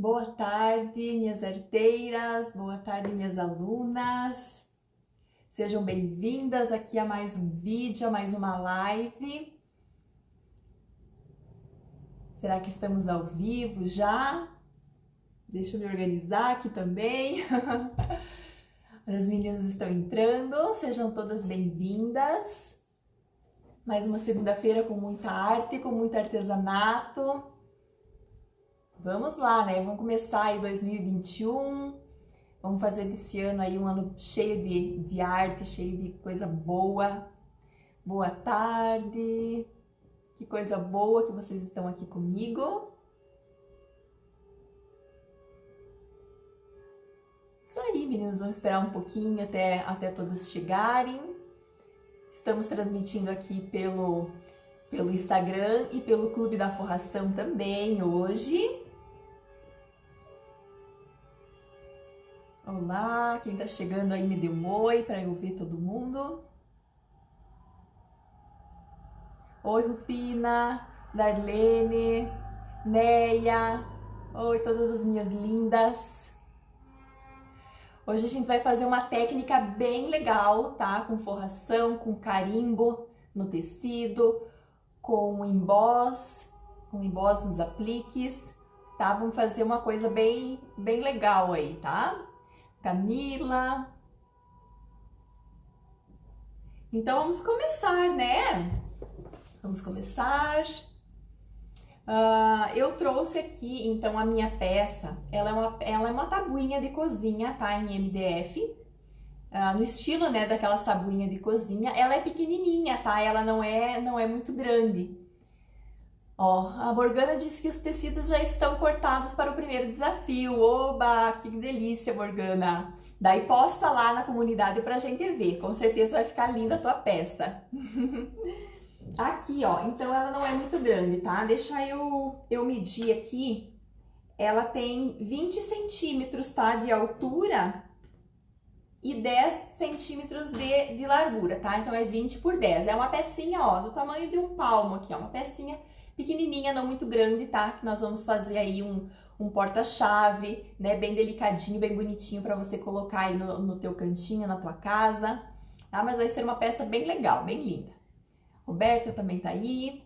Boa tarde, minhas arteiras, boa tarde, minhas alunas. Sejam bem-vindas aqui a mais um vídeo, a mais uma live. Será que estamos ao vivo já? Deixa eu me organizar aqui também. As meninas estão entrando, sejam todas bem-vindas. Mais uma segunda-feira com muita arte, com muito artesanato. Vamos lá, né? Vamos começar aí 2021. Vamos fazer desse ano aí um ano cheio de arte, cheio de coisa boa. Boa tarde. Que coisa boa que vocês estão aqui comigo. Isso aí, meninos. Vamos esperar um pouquinho até todas chegarem. Estamos transmitindo aqui pelo Instagram e pelo Clube da Forração também hoje. Olá, quem tá chegando aí me dê um oi para eu ver todo mundo. Oi, Rufina, Darlene, Neia, oi, todas as minhas lindas. Hoje a gente vai fazer uma técnica bem legal, tá? Com forração, com carimbo no tecido, com emboss nos apliques, tá? Vamos fazer uma coisa bem legal aí, tá? Camila. Então vamos começar, né? Vamos começar. Eu trouxe aqui, então, a minha peça. Ela é uma tabuinha de cozinha, tá? Em MDF. No estilo, né, daquelas tabuinhas de cozinha. Ela é pequenininha, tá? Ela não é muito grande. Ó, a Morgana disse que os tecidos já estão cortados para o primeiro desafio. Oba, que delícia, Morgana! Daí posta lá na comunidade pra gente ver. Com certeza vai ficar linda a tua peça. Aqui, ó, então ela não é muito grande, tá? Deixa eu medir aqui. Ela tem 20 centímetros, tá? De altura e 10 centímetros de largura, tá? Então é 20 por 10. É uma pecinha, ó, do tamanho de um palmo aqui, ó. Uma pecinha pequenininha, não muito grande, tá? Que nós vamos fazer aí um porta-chave, né? Bem delicadinho, bem bonitinho pra você colocar aí no teu cantinho, na tua casa, tá? Mas vai ser uma peça bem legal, bem linda. Roberta também tá aí.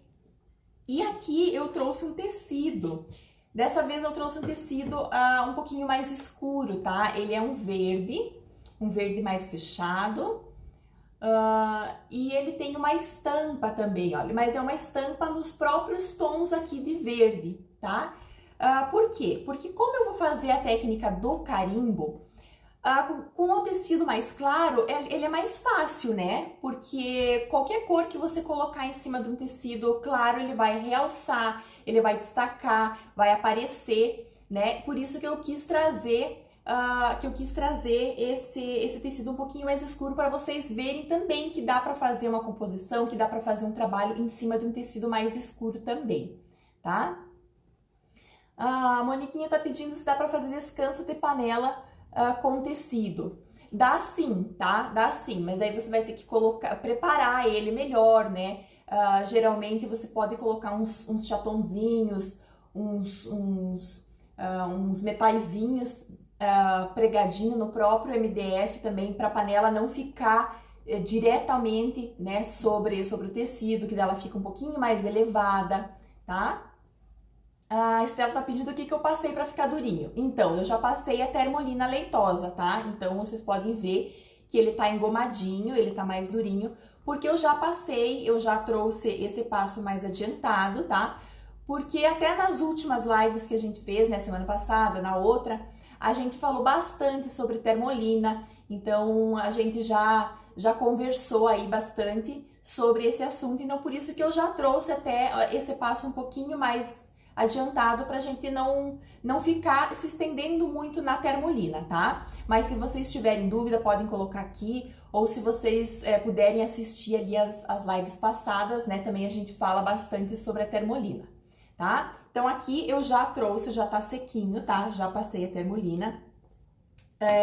E aqui eu trouxe um tecido. Dessa vez eu trouxe um tecido um pouquinho mais escuro, tá? Ele é um verde mais fechado. E ele tem uma estampa também, olha, mas é uma estampa nos próprios tons aqui de verde, tá? Por quê? Porque como eu vou fazer a técnica do carimbo, com o tecido mais claro, ele é mais fácil, né? Porque qualquer cor que você colocar em cima de um tecido claro, ele vai realçar, ele vai destacar, vai aparecer, né? Por isso que eu quis trazer esse tecido um pouquinho mais escuro para vocês verem também que dá para fazer uma composição, que dá para fazer um trabalho em cima de um tecido mais escuro também, tá? A Moniquinha tá pedindo se dá para fazer descanso de panela com tecido. Dá sim, tá? Dá sim, mas aí você vai ter que preparar ele melhor, né? Geralmente você pode colocar uns chatonzinhos, uns metaizinhos pregadinho no próprio MDF também, para a panela não ficar diretamente, né, sobre o tecido, que dela fica um pouquinho mais elevada, tá? A Estela tá pedindo o que eu passei para ficar durinho. Então, eu já passei a termolina leitosa, tá? Então, vocês podem ver que ele tá engomadinho, ele tá mais durinho, porque eu já trouxe esse passo mais adiantado, tá? Porque até nas últimas lives que a gente fez, né, semana passada, na outra, a gente falou bastante sobre termolina, então a gente já conversou aí bastante sobre esse assunto, então por isso que eu já trouxe até esse passo um pouquinho mais adiantado pra gente não ficar se estendendo muito na termolina, tá? Mas se vocês tiverem dúvida, podem colocar aqui, ou se vocês puderem assistir ali as lives passadas, né, também a gente fala bastante sobre a termolina, tá? Então aqui eu já trouxe, já tá sequinho, tá? Já passei a termolina.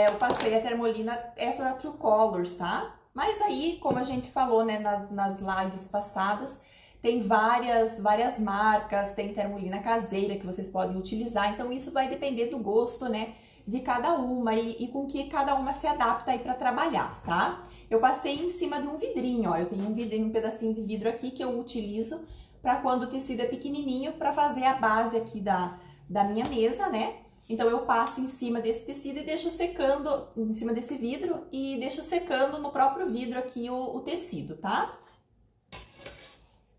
Eu passei a termolina, essa da True Colors, tá? Mas aí, como a gente falou, né, nas lives passadas, Tem várias marcas, tem termolina caseira que vocês podem utilizar, então isso vai depender do gosto, né, de cada uma e com que cada uma se adapta aí para trabalhar, tá? Eu passei em cima de um vidrinho, ó, eu tenho um pedacinho de vidro aqui que eu utilizo para quando o tecido é pequenininho, para fazer a base aqui da minha mesa, né? Então, eu passo em cima desse tecido e deixo secando, em cima desse vidro, e deixo secando no próprio vidro aqui o tecido, tá?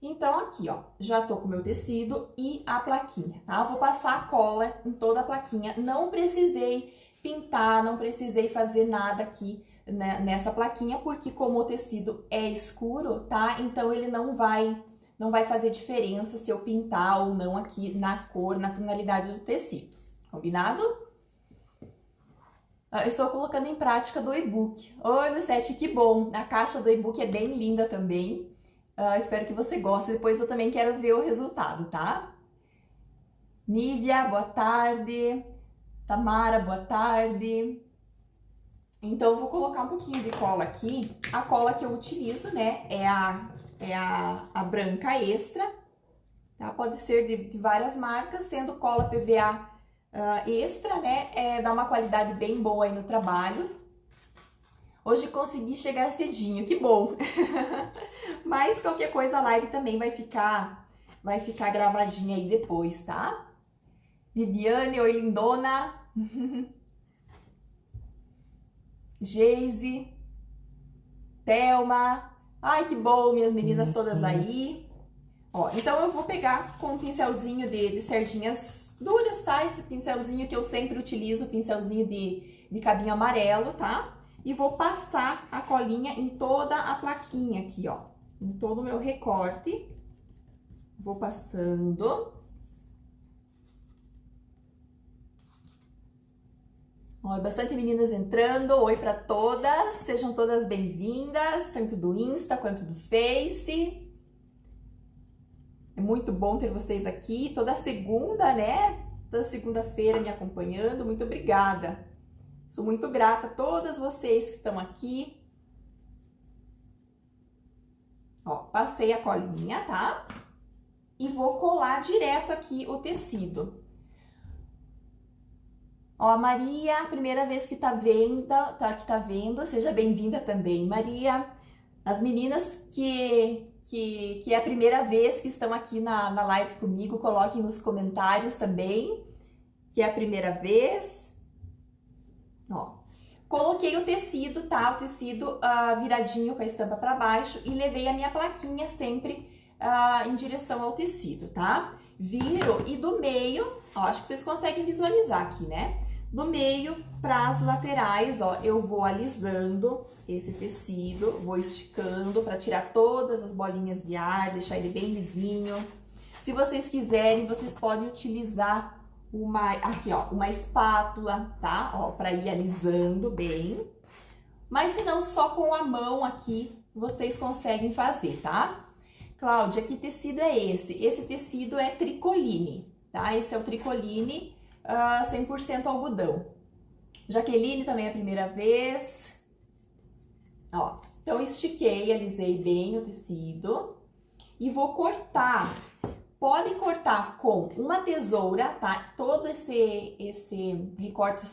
Então, aqui, ó, já tô com o meu tecido e a plaquinha, tá? Eu vou passar a cola em toda a plaquinha. Não precisei pintar, não precisei fazer nada aqui, né, nessa plaquinha, porque como o tecido é escuro, tá? Então, ele não vai fazer diferença se eu pintar ou não aqui na cor, na tonalidade do tecido. Combinado? Eu estou colocando em prática do e-book. Oi, Lucete, que bom! A caixa do e-book é bem linda também. Espero que você goste. Depois eu também quero ver o resultado, tá? Nívia, boa tarde. Tamara, boa tarde. Então, eu vou colocar um pouquinho de cola aqui. A cola que eu utilizo, né, é a branca extra. Tá? Pode ser de várias marcas, sendo cola PVA extra, né? Dá uma qualidade bem boa aí no trabalho. Hoje consegui chegar cedinho, que bom! Mas qualquer coisa a live também vai ficar gravadinha aí depois, tá? Viviane, oi lindona! Geise, Thelma, ai que bom, minhas meninas todas aí. Ó, então eu vou pegar com um pincelzinho de certinhas duras, tá? Esse pincelzinho que eu sempre utilizo, pincelzinho de cabinho amarelo, tá? E vou passar a colinha em toda a plaquinha aqui, ó. Em todo o meu recorte. Vou passando. Ó, bastante meninas entrando. Oi para todas. Sejam todas bem-vindas, tanto do Insta quanto do Face. É muito bom ter vocês aqui toda segunda, né? Toda segunda-feira me acompanhando. Muito obrigada. Sou muito grata a todas vocês que estão aqui. Ó, passei a colinha, tá? E vou colar direto aqui o tecido. Ó, a Maria, primeira vez que tá vendo, seja bem-vinda também, Maria. As meninas que é a primeira vez que estão aqui na live comigo, coloquem nos comentários também, que é a primeira vez. Ó, coloquei o tecido, tá? O tecido viradinho com a estampa para baixo e levei a minha plaquinha sempre em direção ao tecido, tá? Viro e do meio, ó, acho que vocês conseguem visualizar aqui, né? Do meio para as laterais, ó, eu vou alisando esse tecido, vou esticando para tirar todas as bolinhas de ar, deixar ele bem lisinho. Se vocês quiserem, vocês podem utilizar uma espátula, tá? Ó, para ir alisando bem. Mas se não, só com a mão aqui, vocês conseguem fazer, tá? Cláudia, que tecido é esse? Esse tecido é tricoline, tá? Esse é o tricoline 100% algodão. Jaqueline também é a primeira vez. Ó, então estiquei, alisei bem o tecido e vou cortar. Podem cortar com uma tesoura, tá? Todo esse recorte,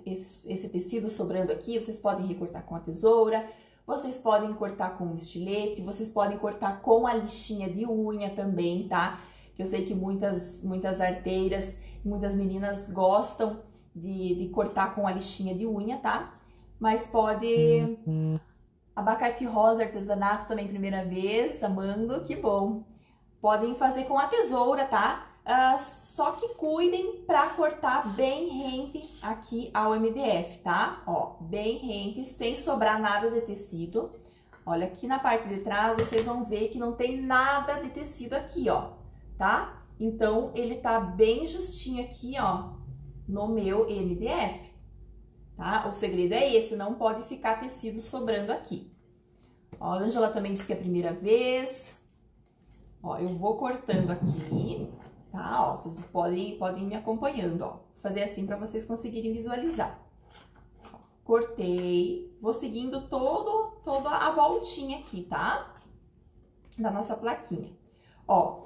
esse tecido sobrando aqui, vocês podem recortar com a tesoura, vocês podem cortar com um estilete, vocês podem cortar com a lixinha de unha também, tá? Que eu sei que muitas arteiras, muitas meninas gostam de cortar com a lixinha de unha, tá? Mas pode... Abacate rosa, artesanato também primeira vez, amando, que bom! Podem fazer com a tesoura, tá? Só que cuidem pra cortar bem rente aqui ao MDF, tá? Ó, bem rente, sem sobrar nada de tecido. Olha, aqui na parte de trás, vocês vão ver que não tem nada de tecido aqui, ó, tá? Então, ele tá bem justinho aqui, ó, no meu MDF, tá? O segredo é esse, não pode ficar tecido sobrando aqui. Ó, a Ângela também disse que é a primeira vez. Ó, eu vou cortando aqui, tá? Ó, vocês podem me acompanhando, ó. Vou fazer assim para vocês conseguirem visualizar. Ó, cortei, vou seguindo toda a voltinha aqui, tá? Da nossa plaquinha. Ó,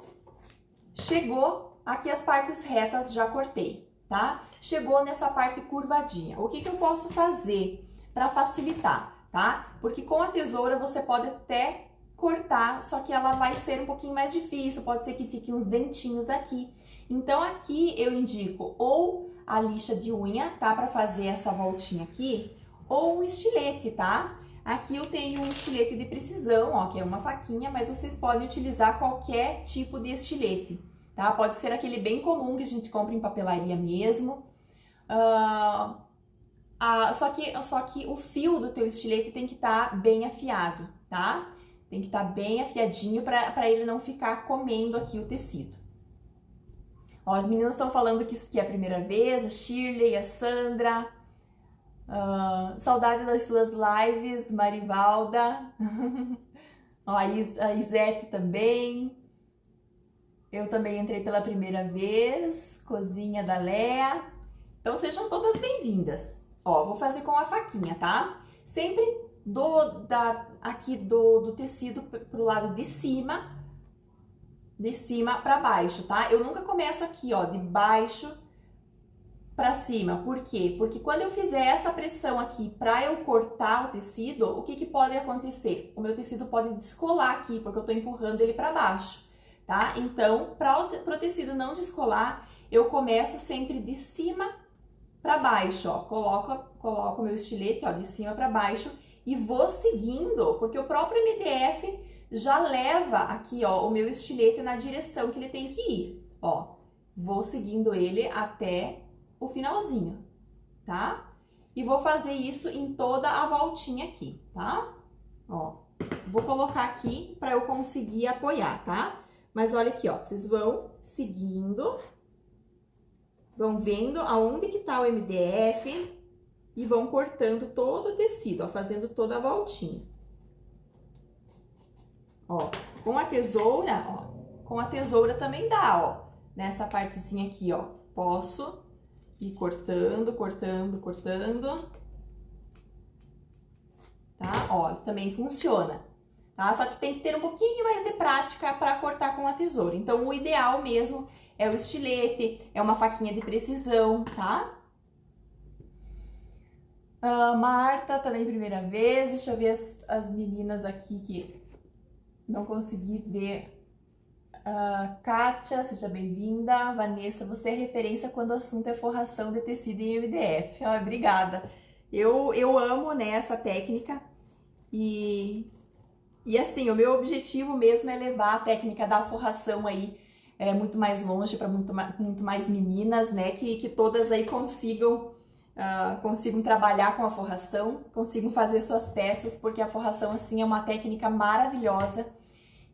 chegou aqui as partes retas, já cortei, tá? Chegou nessa parte curvadinha. O que que eu posso fazer para facilitar, tá? Porque com a tesoura você pode até cortar, só que ela vai ser um pouquinho mais difícil, pode ser que fiquem uns dentinhos aqui. Então aqui eu indico ou a lixa de unha, tá? Para fazer essa voltinha aqui, ou um estilete, tá? Aqui eu tenho um estilete de precisão, ó, que é uma faquinha, mas vocês podem utilizar qualquer tipo de estilete, tá? Pode ser aquele bem comum que a gente compra em papelaria mesmo. Só que o fio do teu estilete tem que estar bem afiado, tá? Tem que estar bem afiadinho para ele não ficar comendo aqui o tecido. Ó, as meninas estão falando que é a primeira vez, a Shirley, a Sandra. Saudade das suas lives, Marivalda. Ó, a Isete também. Eu também entrei pela primeira vez. Cozinha da Lea. Então sejam todas bem-vindas. Ó, vou fazer com a faquinha, tá? Sempre aqui do tecido pro lado de cima para baixo, tá? Eu nunca começo aqui, ó, de baixo para cima. Por quê? Porque quando eu fizer essa pressão aqui para eu cortar o tecido, o que que pode acontecer? O meu tecido pode descolar aqui, porque eu tô empurrando ele para baixo, tá? Então, para o tecido não descolar, eu começo sempre de cima para baixo, ó. Coloco o meu estilete, ó, de cima para baixo e vou seguindo, porque o próprio MDF já leva aqui, ó, o meu estilete na direção que ele tem que ir, ó. Vou seguindo ele até o finalzinho, tá? E vou fazer isso em toda a voltinha aqui, tá? Ó, vou colocar aqui para eu conseguir apoiar, tá? Mas olha aqui, ó, vocês vão seguindo, vão vendo aonde que tá o MDF e vão cortando todo o tecido, ó, fazendo toda a voltinha. Ó, com a tesoura também dá, ó, nessa partezinha aqui, ó, posso ir cortando, tá? Ó, também funciona, tá? Só que tem que ter um pouquinho mais de prática para cortar com a tesoura. Então, o ideal mesmo é o estilete, é uma faquinha de precisão, tá? Marta, também primeira vez. Deixa eu ver as meninas aqui que não consegui ver. Kátia, seja bem-vinda. Vanessa, você é referência quando o assunto é forração de tecido em MDF. Obrigada. Eu amo, né, essa técnica e assim, o meu objetivo mesmo é levar a técnica da forração aí muito mais longe para muito mais meninas, né, que todas aí consigam trabalhar com a forração, consigam fazer suas peças, porque a forração assim é uma técnica maravilhosa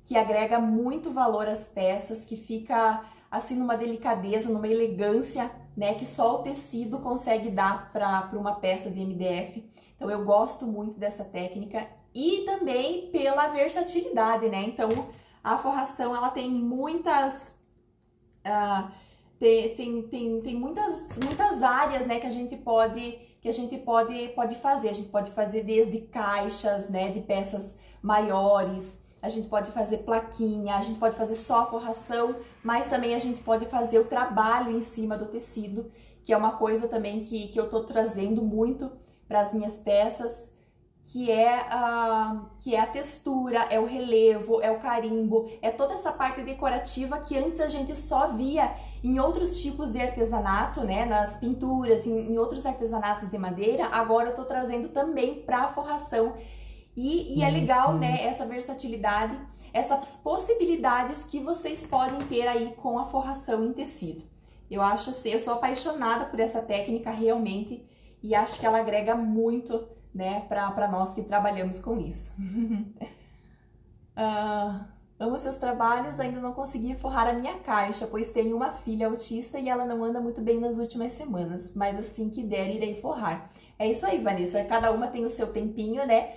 que agrega muito valor às peças, que fica assim numa delicadeza, numa elegância, né, que só o tecido consegue dar para uma peça de MDF. Então eu gosto muito dessa técnica e também pela versatilidade, né? Então a forração ela tem muitas tem muitas áreas, né, que a gente pode fazer. A gente pode fazer desde caixas, né, de peças maiores. A gente pode fazer plaquinha, a gente pode fazer só a forração, mas também a gente pode fazer o trabalho em cima do tecido, que é uma coisa também que eu tô trazendo muito para as minhas peças, que é a textura, é o relevo, é o carimbo, é toda essa parte decorativa que antes a gente só via em outros tipos de artesanato, né, nas pinturas, em outros artesanatos de madeira. Agora eu tô trazendo também para a forração. E é legal, né, essa versatilidade, essas possibilidades que vocês podem ter aí com a forração em tecido. Eu acho assim, eu sou apaixonada por essa técnica realmente e acho que ela agrega muito, né, para nós que trabalhamos com isso. Amo seus trabalhos, ainda não consegui forrar a minha caixa, pois tenho uma filha autista e ela não anda muito bem nas últimas semanas, mas assim que der, irei forrar. É isso aí, Vanessa, cada uma tem o seu tempinho, né?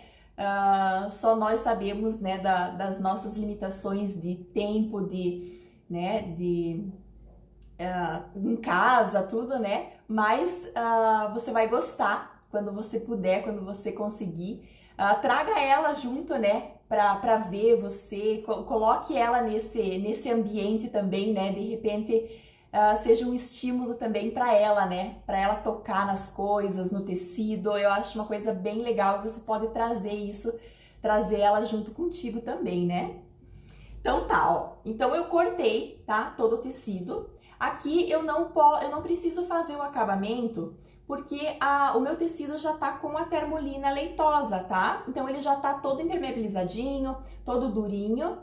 Só nós sabemos, né, das nossas limitações de tempo, em casa, tudo, né? Mas você vai gostar quando você puder, quando você conseguir. Traga ela junto, né, Pra ver você, coloque ela nesse ambiente também, né? De repente seja um estímulo também para ela, né? Para ela tocar nas coisas, no tecido. Eu acho uma coisa bem legal e você pode trazer isso, trazer ela junto contigo também, né? Então tá, ó. Então eu cortei, tá? Todo o tecido. Aqui eu não preciso fazer o acabamento porque o meu tecido já tá com a termolina leitosa, tá? Então ele já tá todo impermeabilizadinho, todo durinho,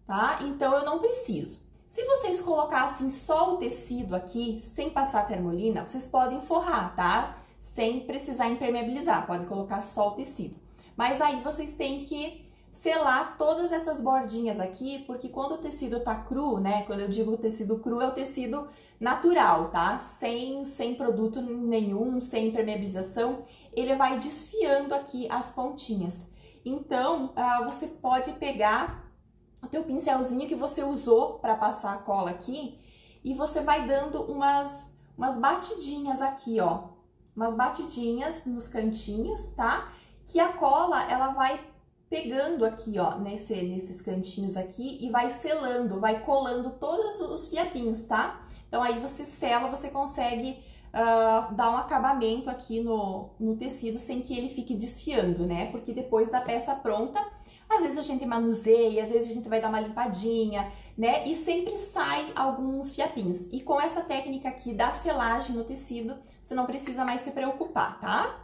tá? Então eu não preciso. Se vocês colocassem só o tecido aqui, sem passar a termolina, vocês podem forrar, tá? Sem precisar impermeabilizar, pode colocar só o tecido. Mas aí vocês têm que selar todas essas bordinhas aqui, porque quando o tecido tá cru, né? Quando eu digo tecido cru, é o tecido natural, tá? Sem produto nenhum, sem impermeabilização, ele vai desfiando aqui as pontinhas. Então, você pode pegar o teu pincelzinho que você usou para passar a cola aqui e você vai dando umas batidinhas aqui, ó. Umas batidinhas nos cantinhos, tá? Que a cola, ela vai pegando aqui, ó, nesses cantinhos aqui e vai selando, vai colando todos os fiapinhos, tá? Então aí você sela, você consegue dar um acabamento aqui no tecido sem que ele fique desfiando, né? Porque depois da peça pronta, às vezes a gente manuseia, às vezes a gente vai dar uma limpadinha, né? E sempre sai alguns fiapinhos. E com essa técnica aqui da selagem no tecido, você não precisa mais se preocupar, tá?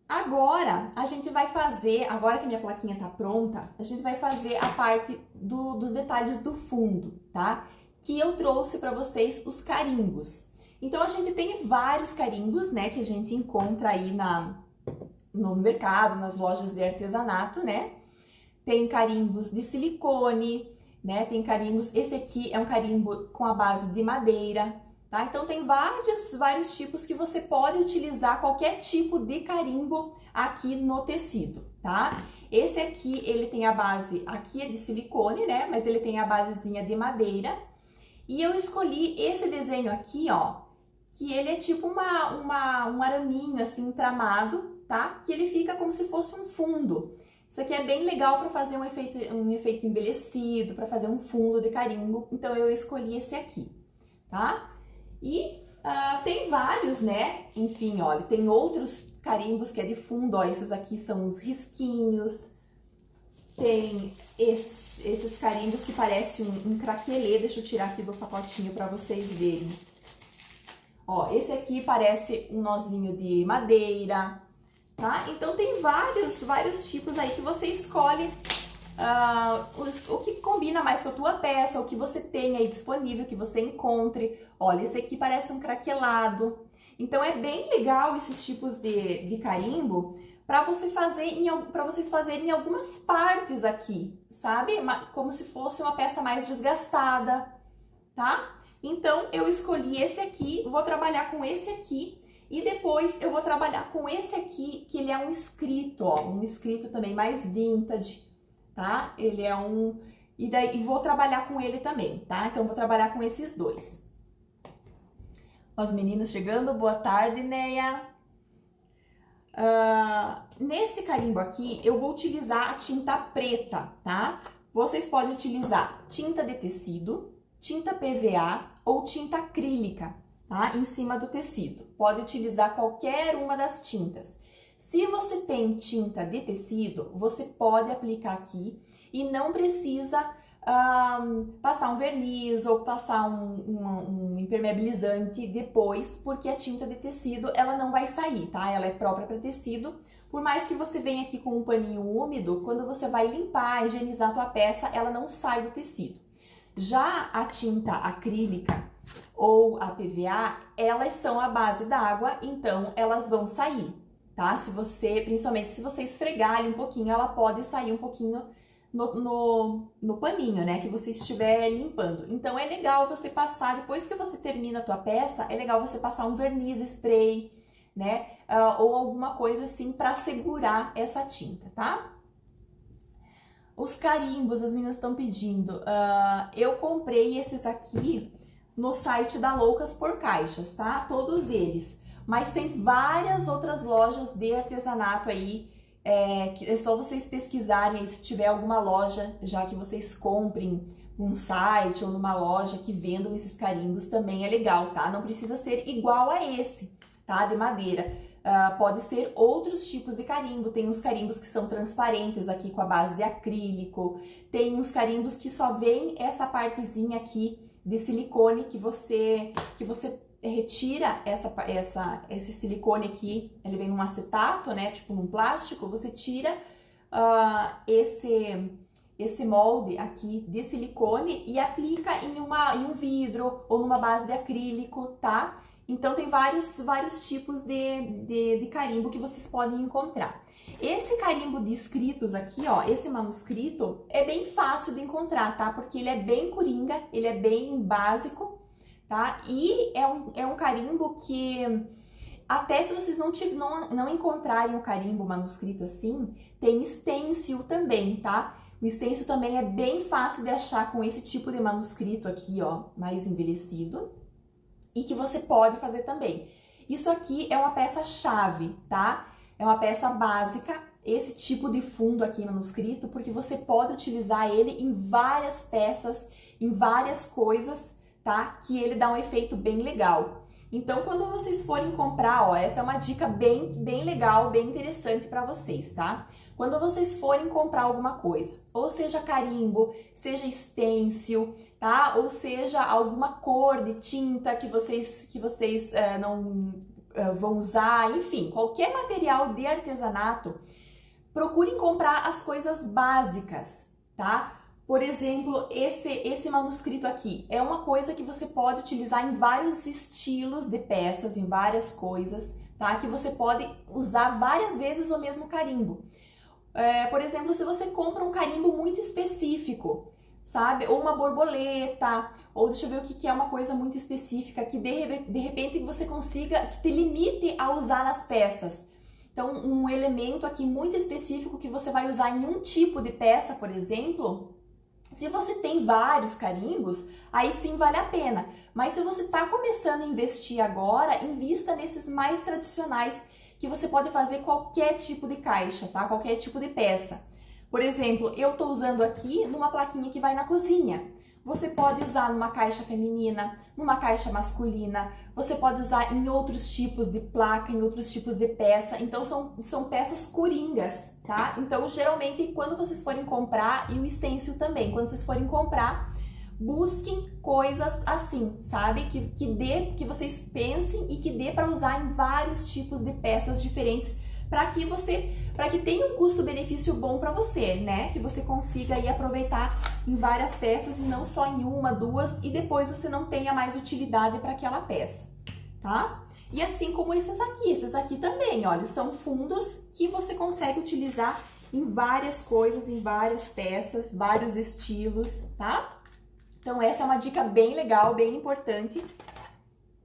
Agora, a gente vai fazer, agora que a minha plaquinha tá pronta, a gente vai fazer a parte dos detalhes do fundo, tá? Que eu trouxe para vocês os carimbos. Então, a gente tem vários carimbos, né? Que a gente encontra aí no mercado, nas lojas de artesanato, né? Tem carimbos de silicone, né? Tem carimbos, esse aqui é um carimbo com a base de madeira, tá? Então tem vários tipos que você pode utilizar qualquer tipo de carimbo aqui no tecido, tá? Esse aqui, ele tem a base, aqui é de silicone, né? Mas ele tem a basezinha de madeira. E eu escolhi esse desenho aqui, ó, que ele é tipo um araminho assim tramado, tá? Que ele fica como se fosse um fundo. Isso aqui é bem legal para fazer um efeito envelhecido, para fazer um fundo de carimbo. Então eu escolhi esse aqui, tá? E tem vários, né? Enfim, olha, tem outros carimbos que é de fundo, ó. Esses aqui são os risquinhos. Tem esses carimbos que parecem um craquelê. Deixa eu tirar aqui do pacotinho para vocês verem. Ó, esse aqui parece um nozinho de madeira, tá? Então tem vários tipos aí que você escolhe o que combina mais com a tua peça, o que você tem aí disponível, que você encontre. Olha, esse aqui parece um craquelado. Então é bem legal esses tipos de carimbo para vocês fazerem em algumas partes aqui, sabe? Como se fosse uma peça mais desgastada, tá? Então eu escolhi esse aqui, vou trabalhar com esse aqui. E depois eu vou trabalhar com esse aqui, que ele é um escrito, ó, um escrito também mais vintage, tá? Ele é e vou trabalhar com ele também, tá? Então vou trabalhar com esses dois. Os meninos chegando, boa tarde, Neia. Nesse carimbo aqui, eu vou utilizar a tinta preta, tá? Vocês podem utilizar tinta de tecido, tinta PVA ou tinta acrílica, tá? Em cima do tecido. Pode utilizar qualquer uma das tintas. Se você tem tinta de tecido, você pode aplicar aqui e não precisa passar um verniz ou passar um impermeabilizante depois, porque a tinta de tecido, ela não vai sair, tá? Ela é própria para tecido. Por mais que você venha aqui com um paninho úmido, quando você vai limpar, higienizar a tua peça, ela não sai do tecido. Já a tinta acrílica ou a PVA, elas são a base d'água, então elas vão sair, tá? Principalmente se você esfregar ali um pouquinho, ela pode sair um pouquinho no paninho, né, que você estiver limpando. Então é legal você passar, depois que você termina a tua peça, é legal você passar um verniz spray, né, ou alguma coisa assim para segurar essa tinta, tá? Os carimbos, as meninas estão pedindo. Eu comprei esses aqui no site da Loucas por Caixas, tá? Todos eles. Mas tem várias outras lojas de artesanato aí É só vocês pesquisarem aí se tiver alguma loja, já que vocês comprem num site ou numa loja que vendam esses carimbos, também é legal, tá? Não precisa ser igual a esse, tá? De madeira. Pode ser outros tipos de carimbo. Tem uns carimbos que são transparentes aqui com a base de acrílico. Tem uns carimbos que só vem essa partezinha aqui de silicone que você retira esse silicone aqui. Ele vem num acetato, né? Tipo num plástico. Você tira esse molde aqui de silicone e aplica em um vidro ou numa base de acrílico, tá? Então tem vários tipos de carimbo que vocês podem encontrar. Esse carimbo de escritos aqui, ó, esse manuscrito, é bem fácil de encontrar, tá? Porque ele é bem coringa, ele é bem básico, tá? E é um carimbo que, até se vocês não encontrarem o carimbo manuscrito assim, tem stencil também, tá? O stencil também é bem fácil de achar com esse tipo de manuscrito aqui, ó, mais envelhecido. E que você pode fazer também. Isso aqui é uma peça-chave, tá? É uma peça básica, esse tipo de fundo aqui manuscrito, porque você pode utilizar ele em várias peças, em várias coisas, tá? Que ele dá um efeito bem legal. Então, quando vocês forem comprar, ó, essa é uma dica bem legal, bem interessante para vocês, tá? Quando vocês forem comprar alguma coisa, ou seja carimbo, seja stencil, tá? Ou seja alguma cor de tinta que vocês não vão usar, enfim, qualquer material de artesanato, procurem comprar as coisas básicas, tá? Por exemplo, esse manuscrito aqui é uma coisa que você pode utilizar em vários estilos de peças, em várias coisas, tá? Que você pode usar várias vezes o mesmo carimbo. Por exemplo, se você compra um carimbo muito específico, sabe? Ou uma borboleta, ou deixa eu ver o que é uma coisa muito específica que de repente você consiga, que te limite a usar nas peças. Então, um elemento aqui muito específico que você vai usar em um tipo de peça, por exemplo, se você tem vários carimbos, aí sim vale a pena. Mas se você está começando a investir agora, invista nesses mais tradicionais, que você pode fazer qualquer tipo de caixa, tá? Qualquer tipo de peça. Por exemplo, eu tô usando aqui numa plaquinha que vai na cozinha. Você pode usar numa caixa feminina, numa caixa masculina, você pode usar em outros tipos de placa, em outros tipos de peça. Então, são peças coringas, tá? Então, geralmente, quando vocês forem comprar, e o stencil também, quando vocês forem comprar, busquem coisas assim, sabe? Que vocês pensem e que dê para usar em vários tipos de peças diferentes, para que tenha um custo-benefício bom para você, né? Que você consiga aí aproveitar em várias peças e não só em uma, duas, e depois você não tenha mais utilidade para aquela peça, tá? E assim como esses aqui também, olha, são fundos que você consegue utilizar em várias coisas, em várias peças, vários estilos, tá? Então, essa é uma dica bem legal, bem importante,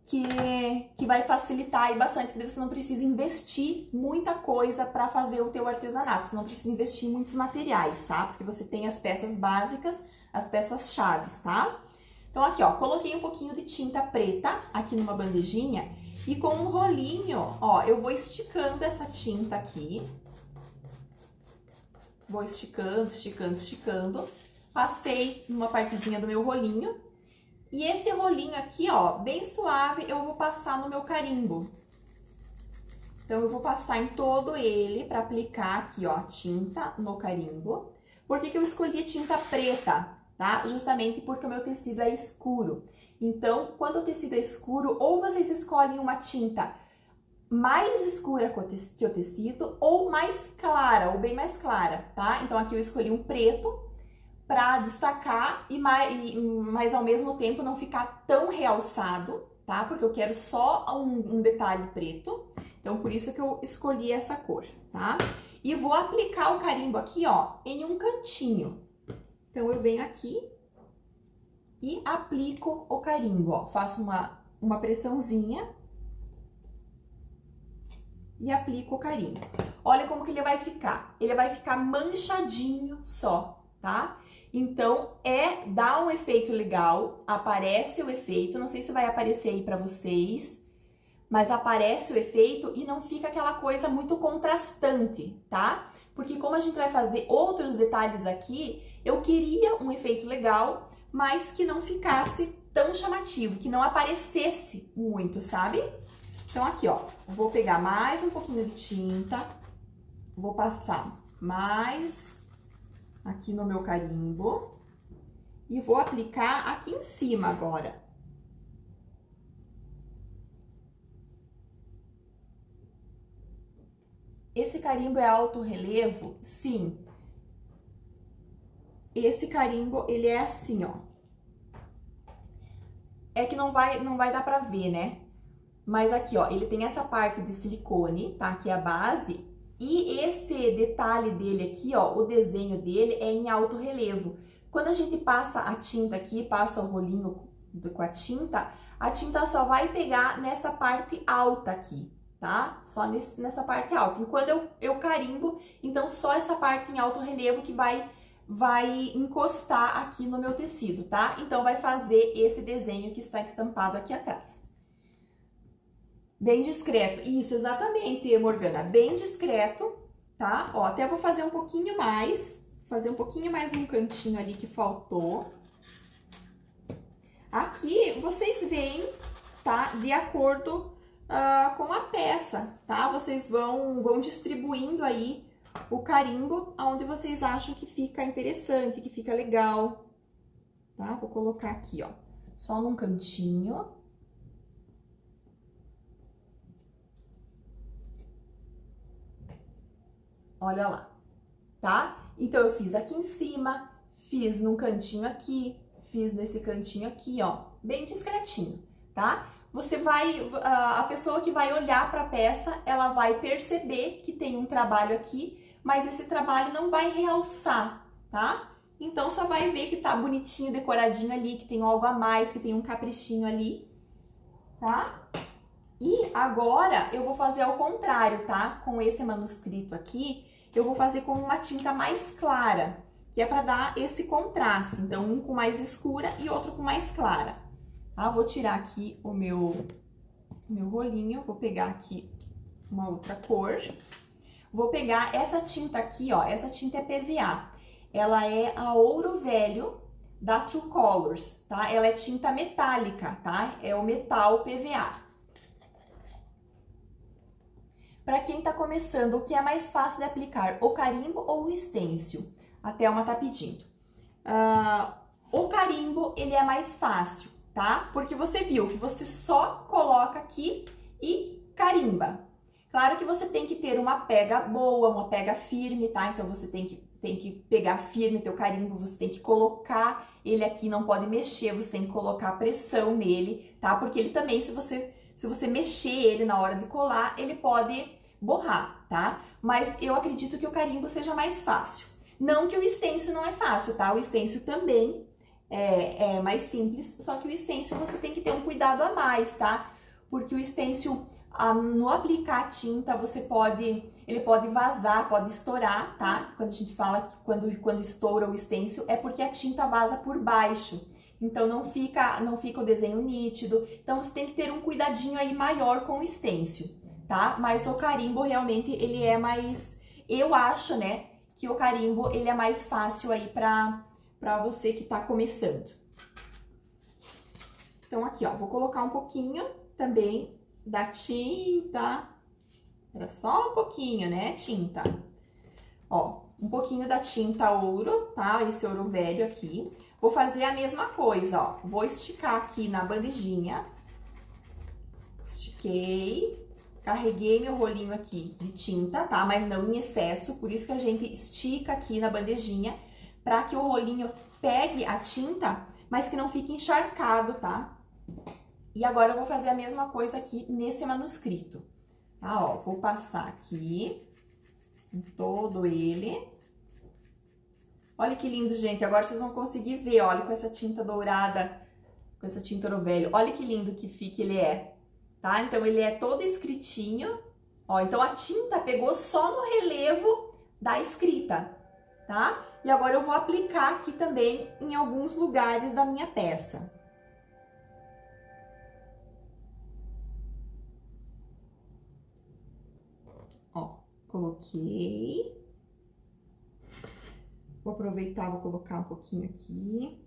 que vai facilitar aí bastante, porque você não precisa investir muita coisa para fazer o teu artesanato, você não precisa investir em muitos materiais, tá? Porque você tem as peças básicas, as peças chaves, tá? Então, aqui, ó, coloquei um pouquinho de tinta preta aqui numa bandejinha e com um rolinho, ó, eu vou esticando essa tinta aqui. Vou esticando, esticando, esticando. Passei numa partezinha do meu rolinho. E esse rolinho aqui, ó, bem suave, eu vou passar no meu carimbo. Então, eu vou passar em todo ele para aplicar aqui, ó, tinta no carimbo. Por que que eu escolhi tinta preta, tá? Justamente porque o meu tecido é escuro. Então, quando o tecido é escuro, ou vocês escolhem uma tinta mais escura que o tecido, ou mais clara, ou bem mais clara, tá? Então, aqui eu escolhi um preto, para destacar mas ao mesmo tempo não ficar tão realçado, tá? Porque eu quero só um detalhe preto, então por isso que eu escolhi essa cor, tá? E vou aplicar o carimbo aqui, ó, em um cantinho. Então eu venho aqui e aplico o carimbo, ó, faço uma pressãozinha e aplico o carimbo. Olha como que ele vai ficar manchadinho só, tá? Então, dá um efeito legal, aparece o efeito, não sei se vai aparecer aí pra vocês, mas aparece o efeito e não fica aquela coisa muito contrastante, tá? Porque como a gente vai fazer outros detalhes aqui, eu queria um efeito legal, mas que não ficasse tão chamativo, que não aparecesse muito, sabe? Então aqui, ó, vou pegar mais um pouquinho de tinta, vou passar mais aqui no meu carimbo e vou aplicar aqui em cima agora. Esse carimbo é alto relevo? Sim. Esse carimbo, ele é assim, ó. É que não vai dar pra ver, né? Mas aqui, ó, ele tem essa parte de silicone, tá? Que é a base. E esse detalhe dele aqui, ó, o desenho dele é em alto relevo. Quando a gente passa a tinta aqui, passa o rolinho com a tinta só vai pegar nessa parte alta aqui, tá? Só nessa parte alta. Enquanto eu carimbo, então só essa parte em alto relevo que vai encostar aqui no meu tecido, tá? Então, vai fazer esse desenho que está estampado aqui atrás. Bem discreto. Isso, exatamente, Morgana. Bem discreto, tá? Ó, até vou fazer um pouquinho mais num cantinho ali que faltou. Aqui, vocês veem, tá? De acordo com a peça, tá? Vocês vão distribuindo aí o carimbo aonde vocês acham que fica interessante, que fica legal, tá? Vou colocar aqui, ó, só num cantinho. Olha lá, tá? Então, eu fiz aqui em cima, fiz num cantinho aqui, fiz nesse cantinho aqui, ó, bem discretinho, tá? Você vai, a pessoa que vai olhar para a peça, ela vai perceber que tem um trabalho aqui, mas esse trabalho não vai realçar, tá? Então, só vai ver que tá bonitinho, decoradinho ali, que tem algo a mais, que tem um caprichinho ali, tá? E agora, eu vou fazer ao contrário, tá? Com esse manuscrito aqui, eu vou fazer com uma tinta mais clara, que é para dar esse contraste. Então, um com mais escura e outro com mais clara. Tá? Vou tirar aqui o meu rolinho, vou pegar aqui uma outra cor. Vou pegar essa tinta aqui, ó, essa tinta é PVA. Ela é a Ouro Velho da True Colors, tá? Ela é tinta metálica, tá? É o metal PVA. Para quem tá começando, o que é mais fácil de aplicar, o carimbo ou o stencil? A Thelma tá pedindo. O carimbo, ele é mais fácil, tá? Porque você viu que você só coloca aqui e carimba. Claro que você tem que ter uma pega boa, uma pega firme, tá? Então, você tem que pegar firme teu carimbo, você tem que colocar ele aqui, não pode mexer, você tem que colocar pressão nele, tá? Porque ele também, se você mexer ele na hora de colar, ele pode borrar, tá? Mas eu acredito que o carimbo seja mais fácil. Não que o stencil não é fácil, tá? O stencil também é mais simples, só que o stencil você tem que ter um cuidado a mais, tá? Porque o stencil, no aplicar a tinta, ele pode vazar, pode estourar, tá? Quando a gente fala que quando estoura o stencil, é porque a tinta vaza por baixo. Então, não fica o desenho nítido. Então, você tem que ter um cuidadinho aí maior com o stencil, tá? Mas o carimbo, realmente, ele é mais... Eu acho, né, que o carimbo, ele é mais fácil aí pra você que tá começando. Então, aqui, ó, vou colocar um pouquinho também da tinta. Era só um pouquinho, né, tinta. Ó, um pouquinho da tinta ouro, tá? Esse ouro velho aqui. Vou fazer a mesma coisa, ó. Vou esticar aqui na bandejinha. Estiquei. Carreguei meu rolinho aqui de tinta, tá? Mas não em excesso, por isso que a gente estica aqui na bandejinha, pra que o rolinho pegue a tinta, mas que não fique encharcado, tá? E agora eu vou fazer a mesma coisa aqui nesse manuscrito, tá? Ó, vou passar aqui em todo ele. Olha que lindo, gente. Agora vocês vão conseguir ver, olha, com essa tinta dourada, com essa tinta ouro velho. Olha que lindo que ele é, tá? Então, ele é todo escritinho. Ó, então a tinta pegou só no relevo da escrita, tá? E agora eu vou aplicar aqui também em alguns lugares da minha peça. Ó, coloquei. Vou aproveitar, vou colocar um pouquinho aqui.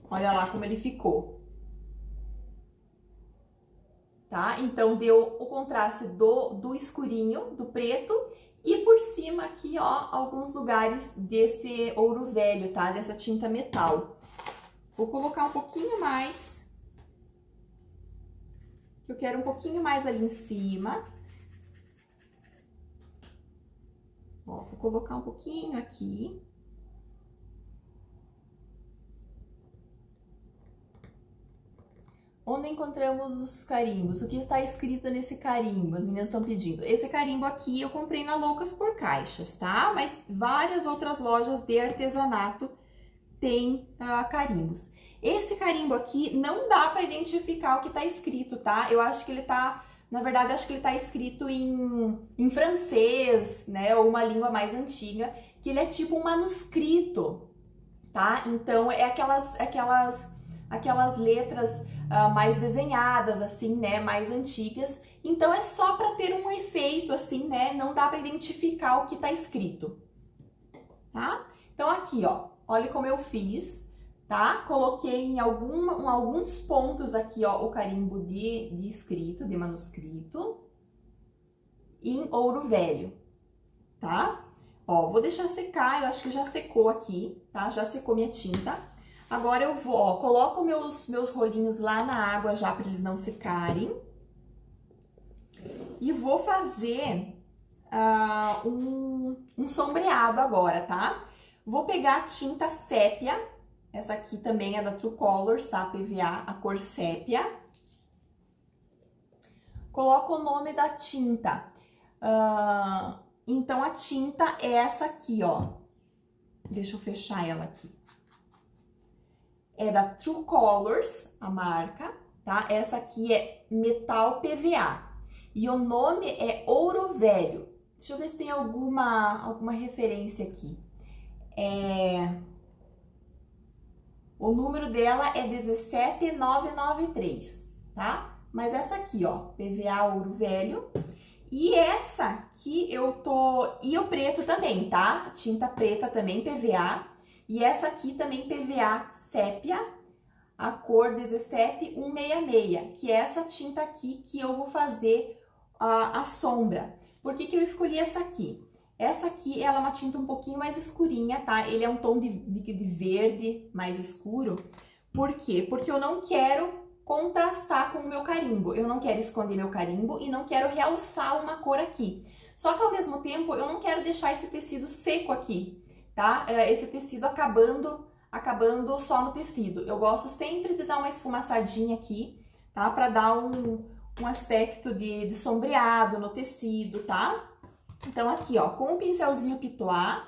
Olha lá como ele ficou. Tá? Então, deu o contraste do escurinho, do preto, e por cima aqui, ó, alguns lugares desse ouro velho, tá? Dessa tinta metal. Vou colocar um pouquinho mais. Eu quero um pouquinho mais ali em cima. Ó, vou colocar um pouquinho aqui. Onde encontramos os carimbos? O que está escrito nesse carimbo? As meninas estão pedindo. Esse carimbo aqui eu comprei na Loucas por Caixas, tá? Mas várias outras lojas de artesanato têm carimbos. Esse carimbo aqui não dá para identificar o que está escrito, tá? Eu acho que ele tá... Na verdade, acho que ele tá escrito em francês, né? Ou uma língua mais antiga, que ele é tipo um manuscrito, tá? Então, é aquelas letras mais desenhadas, assim, né? Mais antigas. Então, é só para ter um efeito, assim, né? Não dá para identificar o que tá escrito, tá? Então, aqui, ó, olha como eu fiz, tá? Coloquei em alguns pontos aqui, ó, o carimbo de escrito, de manuscrito, em ouro velho, tá? Ó, vou deixar secar, eu acho que já secou aqui, tá? Já secou minha tinta. Agora eu vou, ó, coloco meus rolinhos lá na água já para eles não secarem. E vou fazer um sombreado agora, tá? Vou pegar a tinta sépia, essa aqui também é da True Colors, tá? PVA, a cor sépia. Coloco o nome da tinta. Então, a tinta é essa aqui, ó. Deixa eu fechar ela aqui. É da True Colors, a marca, tá? Essa aqui é Metal PVA. E o nome é Ouro Velho. Deixa eu ver se tem alguma referência aqui. O número dela é 17993, tá? Mas essa aqui, ó, PVA Ouro Velho. E essa aqui e o preto também, tá? Tinta preta também, PVA. E essa aqui também PVA sépia, a cor 17166, que é essa tinta aqui que eu vou fazer a sombra. Por que eu escolhi essa aqui? Essa aqui, ela é uma tinta um pouquinho mais escurinha, tá? Ele é um tom de verde mais escuro. Por quê? Porque eu não quero contrastar com o meu carimbo. Eu não quero esconder meu carimbo e não quero realçar uma cor aqui. Só que ao mesmo tempo, eu não quero deixar esse tecido seco aqui, tá? Esse tecido acabando só no tecido. Eu gosto sempre de dar uma esfumaçadinha aqui, tá? Pra dar um aspecto de sombreado no tecido, tá? Então, aqui, ó, com o pincelzinho Pitois,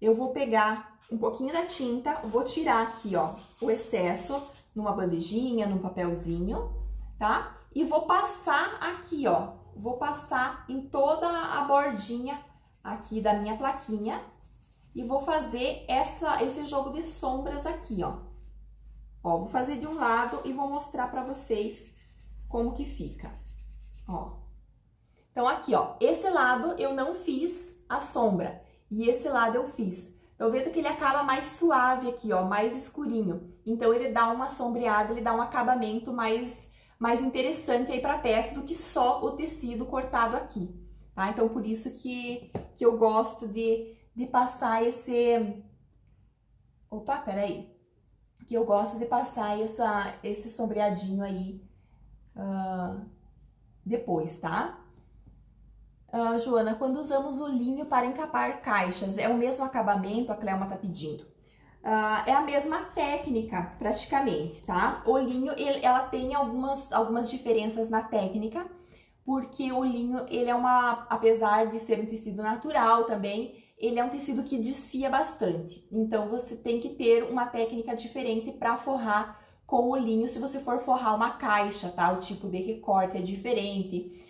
eu vou pegar um pouquinho da tinta, vou tirar aqui, ó, o excesso numa bandejinha, num papelzinho, tá? E vou passar aqui, ó, vou passar em toda a bordinha aqui da minha plaquinha e vou fazer esse jogo de sombras aqui, ó. Ó, vou fazer de um lado e vou mostrar pra vocês como que fica, ó. Então, aqui, ó, esse lado eu não fiz a sombra e esse lado eu fiz. Eu vejo que ele acaba mais suave aqui, ó, mais escurinho. Então, ele dá uma sombreada, ele dá um acabamento mais interessante aí pra peça do que só o tecido cortado aqui, tá? Então, por isso que eu gosto de passar esse... Opa, peraí. Que eu gosto de passar esse sombreadinho aí depois, tá? Joana, quando usamos o linho para encapar caixas, é o mesmo acabamento? A Cleoma tá pedindo. É a mesma técnica, praticamente, tá? O linho, ela tem algumas diferenças na técnica, porque o linho, ele é apesar de ser um tecido natural também, ele é um tecido que desfia bastante. Então, você tem que ter uma técnica diferente para forrar com o linho, se você for forrar uma caixa, tá? O tipo de recorte é diferente.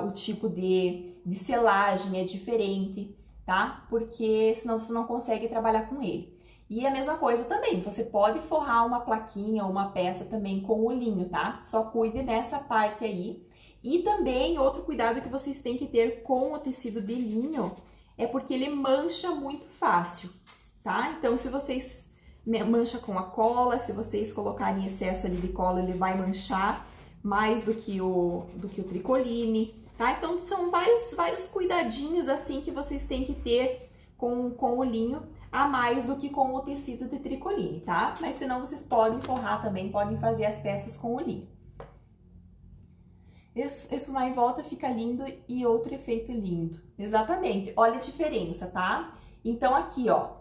O tipo de selagem é diferente, tá? Porque senão você não consegue trabalhar com ele. E a mesma coisa também, você pode forrar uma plaquinha ou uma peça também com o linho, tá? Só cuide dessa parte aí. E também, outro cuidado que vocês têm que ter com o tecido de linho é porque ele mancha muito fácil, tá? Então, se vocês mancha com a cola, se vocês colocarem excesso ali de cola, ele vai manchar mais do que o tricoline, tá? Então, são vários cuidadinhos, assim, que vocês têm que ter com o linho, a mais do que com o tecido de tricoline, tá? Mas senão vocês podem forrar também, podem fazer as peças com o linho. Esfumar em volta fica lindo e outro efeito lindo. Exatamente, olha a diferença, tá? Então aqui, ó,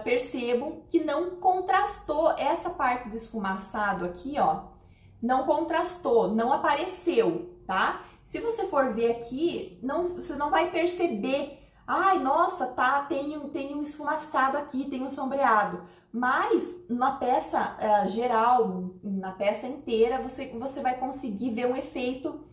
percebam que não contrastou essa parte do esfumaçado aqui, ó, não contrastou, não apareceu, tá? Se você for ver aqui, você não vai perceber. Ai, nossa, tá, tem um esfumaçado aqui, tem um sombreado. Mas na peça geral, na peça inteira, você vai conseguir ver um efeito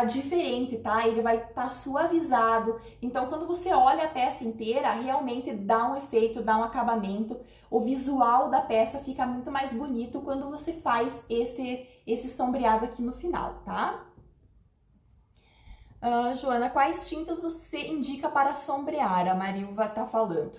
diferente, tá? Ele vai estar suavizado. Então, quando você olha a peça inteira, realmente dá um efeito, dá um acabamento. O visual da peça fica muito mais bonito quando você faz esse sombreado aqui no final, tá? Joana, quais tintas você indica para sombrear? A Marilva tá falando.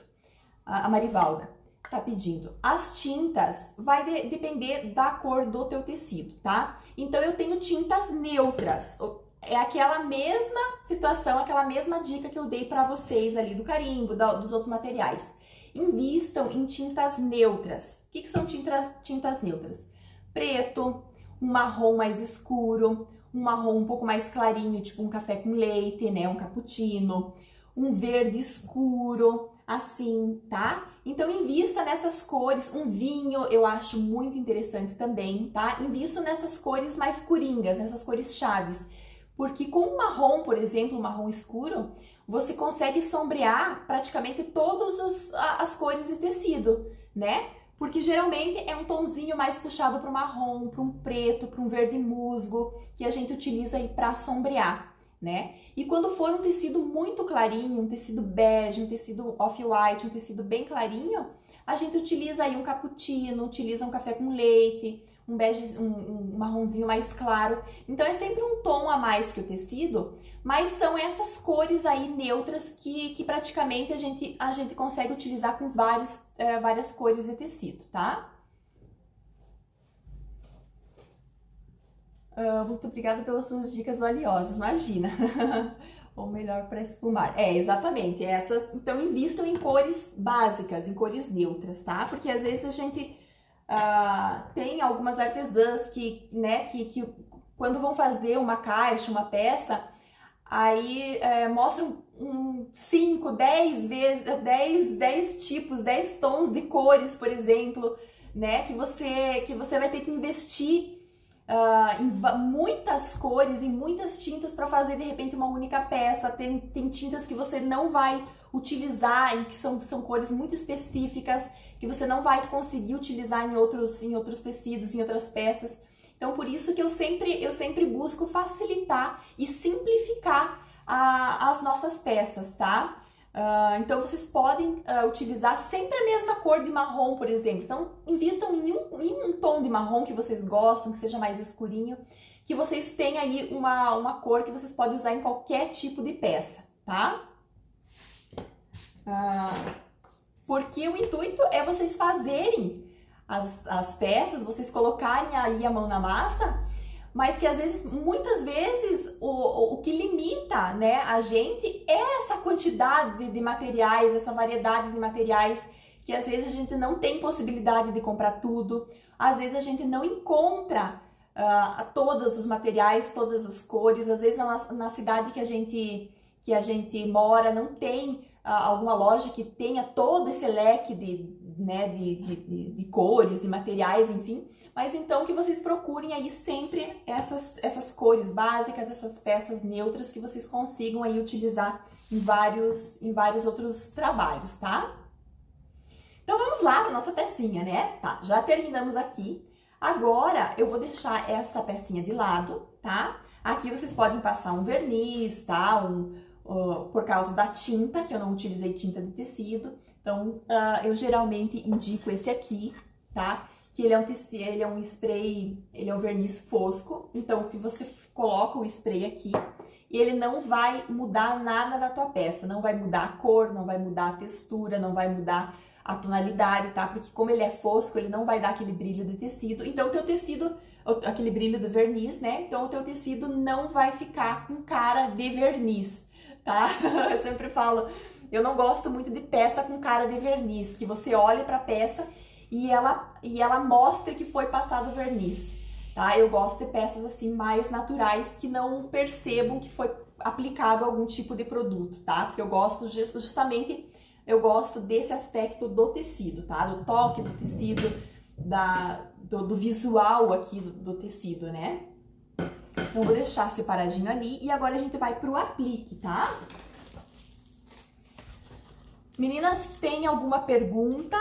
A Marivalda tá pedindo. As tintas vai depender da cor do teu tecido, tá? Então, eu tenho tintas neutras. É aquela mesma situação, aquela mesma dica que eu dei para vocês ali do carimbo, dos outros materiais. Invistam em tintas neutras. O que são tintas neutras? Preto, um marrom mais escuro, um marrom um pouco mais clarinho, tipo um café com leite, né? Um cappuccino, um verde escuro, assim, tá? Então, invista nessas cores. Um vinho eu acho muito interessante também, tá? Invista nessas cores mais coringas, nessas cores chaves. Porque com o marrom, por exemplo, o marrom escuro, você consegue sombrear praticamente todas as cores de tecido, né? Porque geralmente é um tonzinho mais puxado para o marrom, para um preto, para um verde musgo, que a gente utiliza aí para sombrear, né? E quando for um tecido muito clarinho, um tecido bege, um tecido off-white, um tecido bem clarinho, a gente utiliza aí um cappuccino, utiliza um café com leite, um bege, um marronzinho mais claro. Então é sempre um tom a mais que o tecido, mas são essas cores aí neutras que praticamente a gente consegue utilizar com várias cores de tecido, tá? Muito obrigada pelas suas dicas valiosas, imagina. Ou melhor para esfumar. Exatamente, essas. Então, invistam em cores básicas, em cores neutras, tá? Porque às vezes a gente tem algumas artesãs que quando vão fazer uma caixa, uma peça, aí mostram 5, 10 vezes, 10 tipos, 10 tons de cores, por exemplo, né? Que você vai ter que investir em muitas cores, em muitas tintas para fazer de repente uma única peça. Tem tintas que você não vai utilizar, e que são cores muito específicas, que você não vai conseguir utilizar em outros tecidos, em outras peças. Então, por isso que eu sempre busco facilitar e simplificar as nossas peças, tá? Então, vocês podem utilizar sempre a mesma cor de marrom, por exemplo. Então, invistam em um tom de marrom que vocês gostam, que seja mais escurinho, que vocês tenham aí uma cor que vocês podem usar em qualquer tipo de peça, tá? Porque o intuito é vocês fazerem as peças, vocês colocarem aí a mão na massa, mas que às vezes, muitas vezes, o que limita, né, a gente é essa quantidade de materiais, essa variedade de materiais, que às vezes a gente não tem possibilidade de comprar tudo, às vezes a gente não encontra todos os materiais, todas as cores, às vezes na cidade que a gente mora não tem alguma loja que tenha todo esse leque de cores, de materiais, enfim. Mas então que vocês procurem aí sempre essas cores básicas, essas peças neutras que vocês consigam aí utilizar em vários outros trabalhos, tá? Então vamos lá para nossa pecinha, né? Tá, já terminamos aqui. Agora eu vou deixar essa pecinha de lado, tá? Aqui vocês podem passar um verniz, tá? Por causa da tinta, que eu não utilizei tinta de tecido. Então, eu geralmente indico esse aqui, tá? que ele é um tecido, ele é um spray, ele é um verniz fosco, então que você coloca o spray aqui e ele não vai mudar nada na tua peça, não vai mudar a cor, não vai mudar a textura, não vai mudar a tonalidade, tá? Porque como ele é fosco, ele não vai dar aquele brilho de tecido, então o teu tecido, aquele brilho do verniz, né? Então o teu tecido não vai ficar com cara de verniz, tá? Eu sempre falo, eu não gosto muito de peça com cara de verniz, que você olhe pra peça e ela mostre que foi passado verniz, tá? Eu gosto de peças assim mais naturais que não percebam que foi aplicado algum tipo de produto, tá? Porque eu gosto justamente, eu gosto desse aspecto do tecido, tá? Do toque do tecido, do visual aqui do tecido, né? Então, vou deixar separadinho ali e agora a gente vai pro aplique, tá? Meninas, tem alguma pergunta?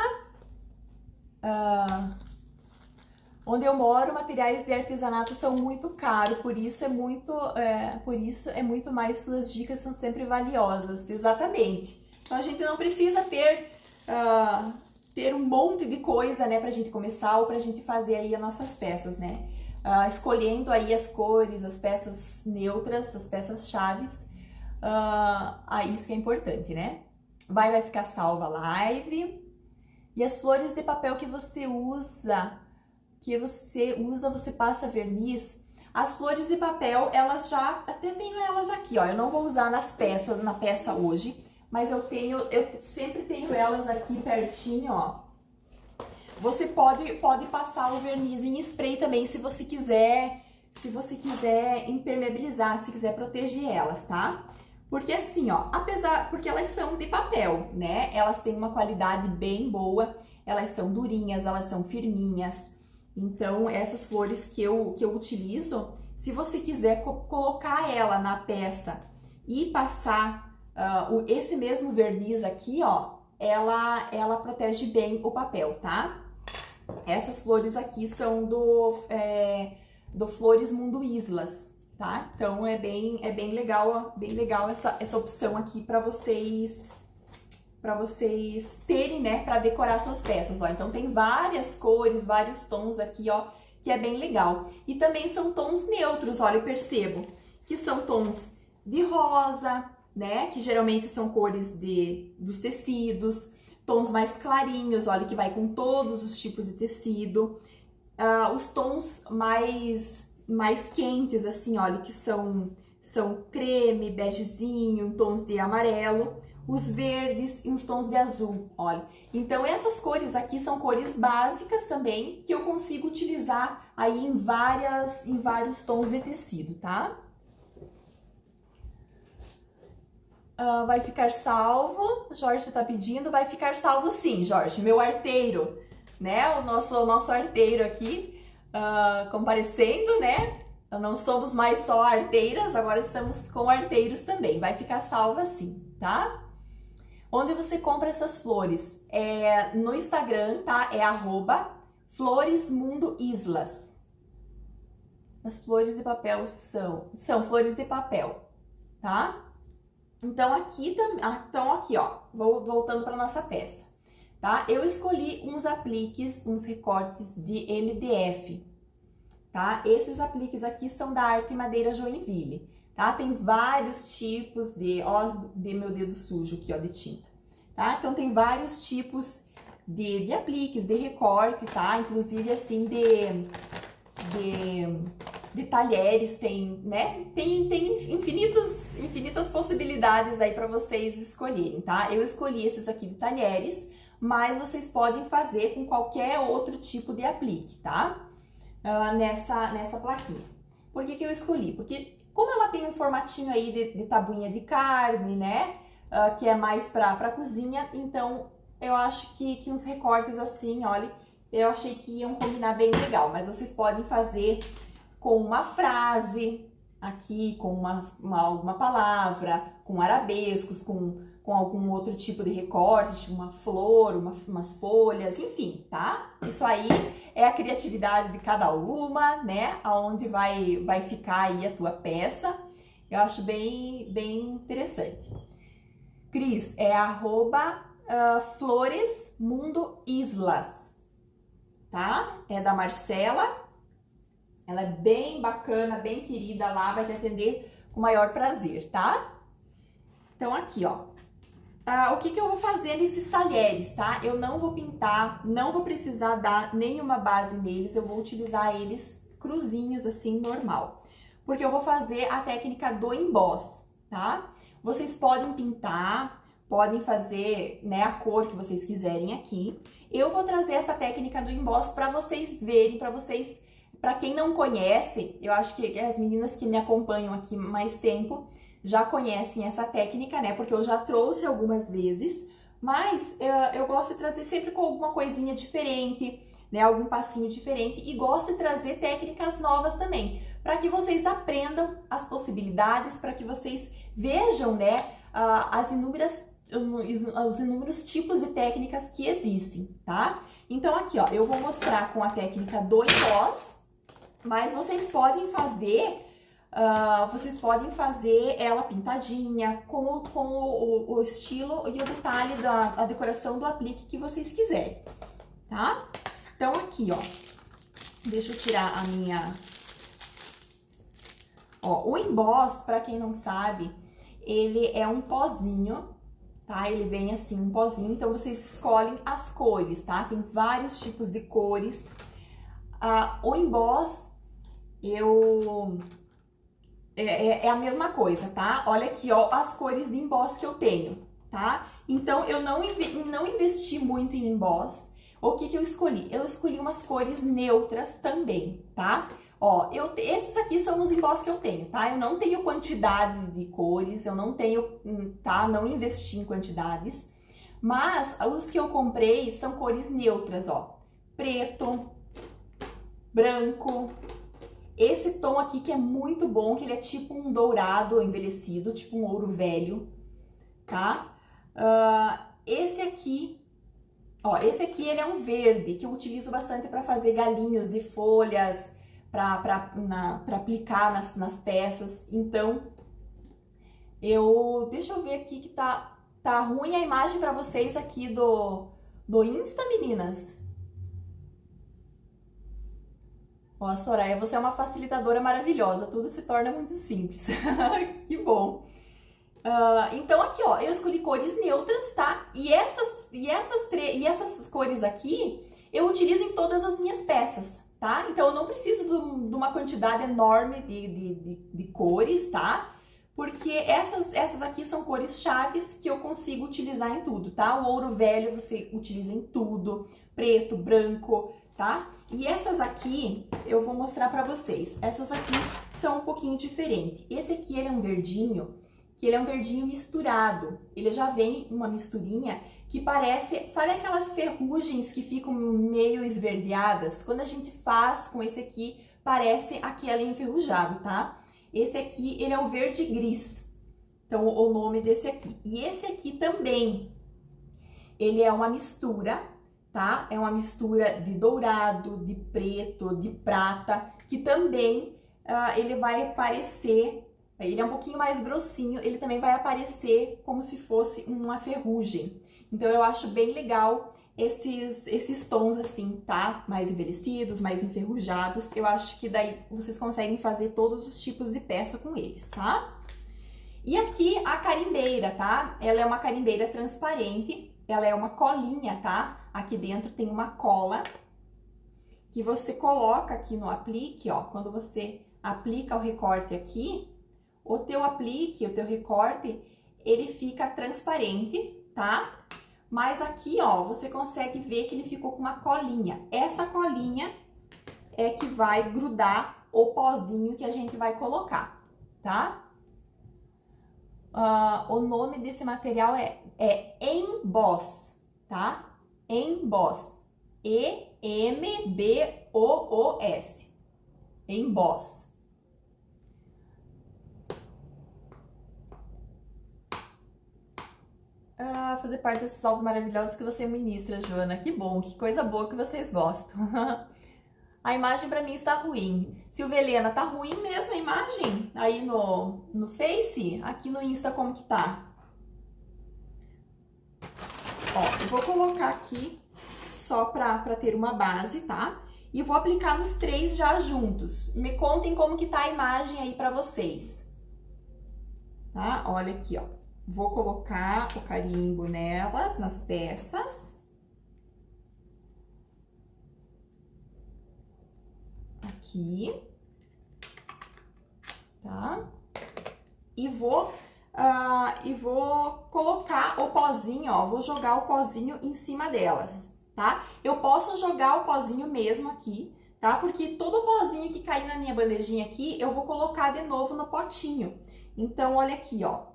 Onde eu moro, materiais de artesanato são muito caros, por isso é muito mais, suas dicas são sempre valiosas, exatamente. Então a gente não precisa ter um monte de coisa, né, pra gente começar ou pra gente fazer aí as nossas peças, né? Escolhendo aí as cores, as peças neutras, as peças chaves, isso que é importante, né? Vai ficar salva a live. E as flores de papel que você usa, você passa verniz. As flores de papel, elas já, até tenho elas aqui, ó. Eu não vou usar na peça hoje, mas eu sempre tenho elas aqui pertinho, ó. Você pode passar o verniz em spray também, se você quiser impermeabilizar, se quiser proteger elas, tá? Porque assim, ó, porque elas são de papel, né? Elas têm uma qualidade bem boa, elas são durinhas, elas são firminhas. Então, essas flores que eu utilizo, se você quiser colocar ela na peça e passar esse mesmo verniz aqui, ó, ela protege bem o papel, tá? Essas flores aqui são do Flores Mundo Islas, tá? Então é bem legal essa opção aqui para vocês terem, né, para decorar suas peças, ó. Então tem várias cores, vários tons aqui, ó, que é bem legal. E também são tons neutros, olha, eu percebo que são tons de rosa, né, que geralmente são cores dos tecidos, tons mais clarinhos, olha, que vai com todos os tipos de tecido. Os tons mais quentes, assim, olha, que são creme, begezinho, tons de amarelo, os verdes e os tons de azul, olha. Então, essas cores aqui são cores básicas também, que eu consigo utilizar aí em vários tons de tecido, tá? Vai ficar salvo, Jorge tá pedindo, vai ficar salvo sim, Jorge, meu arteiro, né? O nosso arteiro aqui, comparecendo, né? Não somos mais só arteiras, agora estamos com arteiros também. Vai ficar salva sim, tá? Onde você compra essas flores? No Instagram, tá? É @floresmundoislas. As flores de papel são flores de papel, tá? Então aqui, ó, voltando para nossa peça, tá? Eu escolhi uns apliques, uns recortes de MDF, tá? Esses apliques aqui são da Arte Madeira Joinville, tá? Tem vários tipos de meu dedo sujo aqui, ó, de tinta, tá? Então tem vários tipos de apliques, de recorte, tá? Inclusive assim de talheres, tem, né? Tem infinitas possibilidades aí para vocês escolherem, tá? Eu escolhi esses aqui de talheres, mas vocês podem fazer com qualquer outro tipo de aplique, tá? Nessa plaquinha. Por que eu escolhi? Porque como ela tem um formatinho aí de tabuinha de carne, né? Que é mais pra cozinha, então eu acho que uns recortes assim, olha, eu achei que iam combinar bem legal, mas vocês podem fazer com uma frase aqui, com uma palavra, com arabescos, com algum outro tipo de recorte, uma flor, umas folhas, enfim, tá? Isso aí é a criatividade de cada uma, né? Aonde vai ficar aí a tua peça. Eu acho bem interessante. Cris, é @floresmundoislas. tá? É da Marcela. Ela é bem bacana, bem querida lá, vai te atender com o maior prazer, tá? Então, aqui, ó. O que que eu vou fazer nesses talheres, tá? Eu não vou pintar, não vou precisar dar nenhuma base neles, eu vou utilizar eles cruzinhos, assim, normal. Porque eu vou fazer a técnica do emboss, tá? Vocês podem pintar, podem fazer, né, a cor que vocês quiserem aqui. Eu vou trazer essa técnica do emboss para vocês verem, para quem não conhece, eu acho que as meninas que me acompanham aqui mais tempo já conhecem essa técnica, né? Porque eu já trouxe algumas vezes, mas eu gosto de trazer sempre com alguma coisinha diferente, né? Algum passinho diferente e gosto de trazer técnicas novas também, para que vocês aprendam as possibilidades, para que vocês vejam, né? Os inúmeros tipos de técnicas que existem, tá? Então aqui, ó, eu vou mostrar com a técnica do emboss, mas vocês podem fazer ela pintadinha, com o estilo e o detalhe da decoração do aplique que vocês quiserem, tá? Então, aqui, ó, deixa eu tirar a minha... Ó, o emboss, pra quem não sabe, ele é um pozinho, tá? Ele vem assim, um pozinho, então vocês escolhem as cores, tá? Tem vários tipos de cores. O emboss, é a mesma coisa, tá? Olha aqui, ó, as cores de emboss que eu tenho, tá? Então, eu não investi muito em emboss. O que que eu escolhi? Eu escolhi umas cores neutras também, tá? Ó, esses aqui são os emboss que eu tenho, tá? Eu não tenho quantidade de cores, eu não tenho, tá? Não investi em quantidades. Mas, os que eu comprei são cores neutras, ó. Preto, branco... Esse tom aqui que é muito bom, que ele é tipo um dourado envelhecido, tipo um ouro velho, tá? Esse aqui, ó, ele é um verde, que eu utilizo bastante para fazer galinhos de folhas, para aplicar nas peças. Então, deixa eu ver aqui que tá ruim a imagem para vocês aqui do Insta, meninas. Ó, Soraya, você é uma facilitadora maravilhosa, tudo se torna muito simples. Que bom. Então, aqui, ó, eu escolhi cores neutras, tá? E essas cores aqui, eu utilizo em todas as minhas peças, tá? Então, eu não preciso de uma quantidade enorme de cores, tá? Porque essas aqui são cores chaves que eu consigo utilizar em tudo, tá? O ouro velho você utiliza em tudo, preto, branco, tá? E essas aqui, eu vou mostrar pra vocês. Essas aqui são um pouquinho diferentes. Esse aqui, ele é um verdinho, que ele é um verdinho misturado. Ele já vem uma misturinha que parece... Sabe aquelas ferrugens que ficam meio esverdeadas? Quando a gente faz com esse aqui, parece aquele enferrujado, tá? Esse aqui, ele é o verde gris. Então, o nome desse aqui. E esse aqui também, ele é uma mistura... Tá? É uma mistura de dourado, de preto, de prata, que também ele vai aparecer, ele é um pouquinho mais grossinho, ele também vai aparecer como se fosse uma ferrugem. Então, eu acho bem legal esses tons assim, tá? Mais envelhecidos, mais enferrujados. Eu acho que daí vocês conseguem fazer todos os tipos de peça com eles, tá? E aqui a carimbeira, tá? Ela é uma carimbeira transparente, ela é uma colinha, tá? Aqui dentro tem uma cola que você coloca aqui no aplique, ó. Quando você aplica o recorte aqui, o teu recorte, ele fica transparente, tá? Mas aqui, ó, você consegue ver que ele ficou com uma colinha. Essa colinha é que vai grudar o pozinho que a gente vai colocar, tá? O nome desse material é emboss, tá? Emboss. E-M-B-O-O-S. Emboss. Fazer parte desses aulas maravilhosos que você ministra, Joana. Que bom, que coisa boa que vocês gostam. A imagem pra mim está ruim. Silvia Helena, tá ruim mesmo a imagem? Aí no Face? Aqui no Insta como que tá? Ó, eu vou colocar aqui só pra ter uma base, tá? E vou aplicar nos 3 já juntos. Me contem como que tá a imagem aí pra vocês. Tá? Olha aqui, ó. Vou colocar o carimbo nelas, nas peças. Aqui. Tá? E vou colocar o pozinho, ó. Vou jogar o pozinho em cima delas, tá? Eu posso jogar o pozinho mesmo aqui, tá? Porque todo o pozinho que cair na minha bandejinha aqui, eu vou colocar de novo no potinho. Então, olha aqui, ó.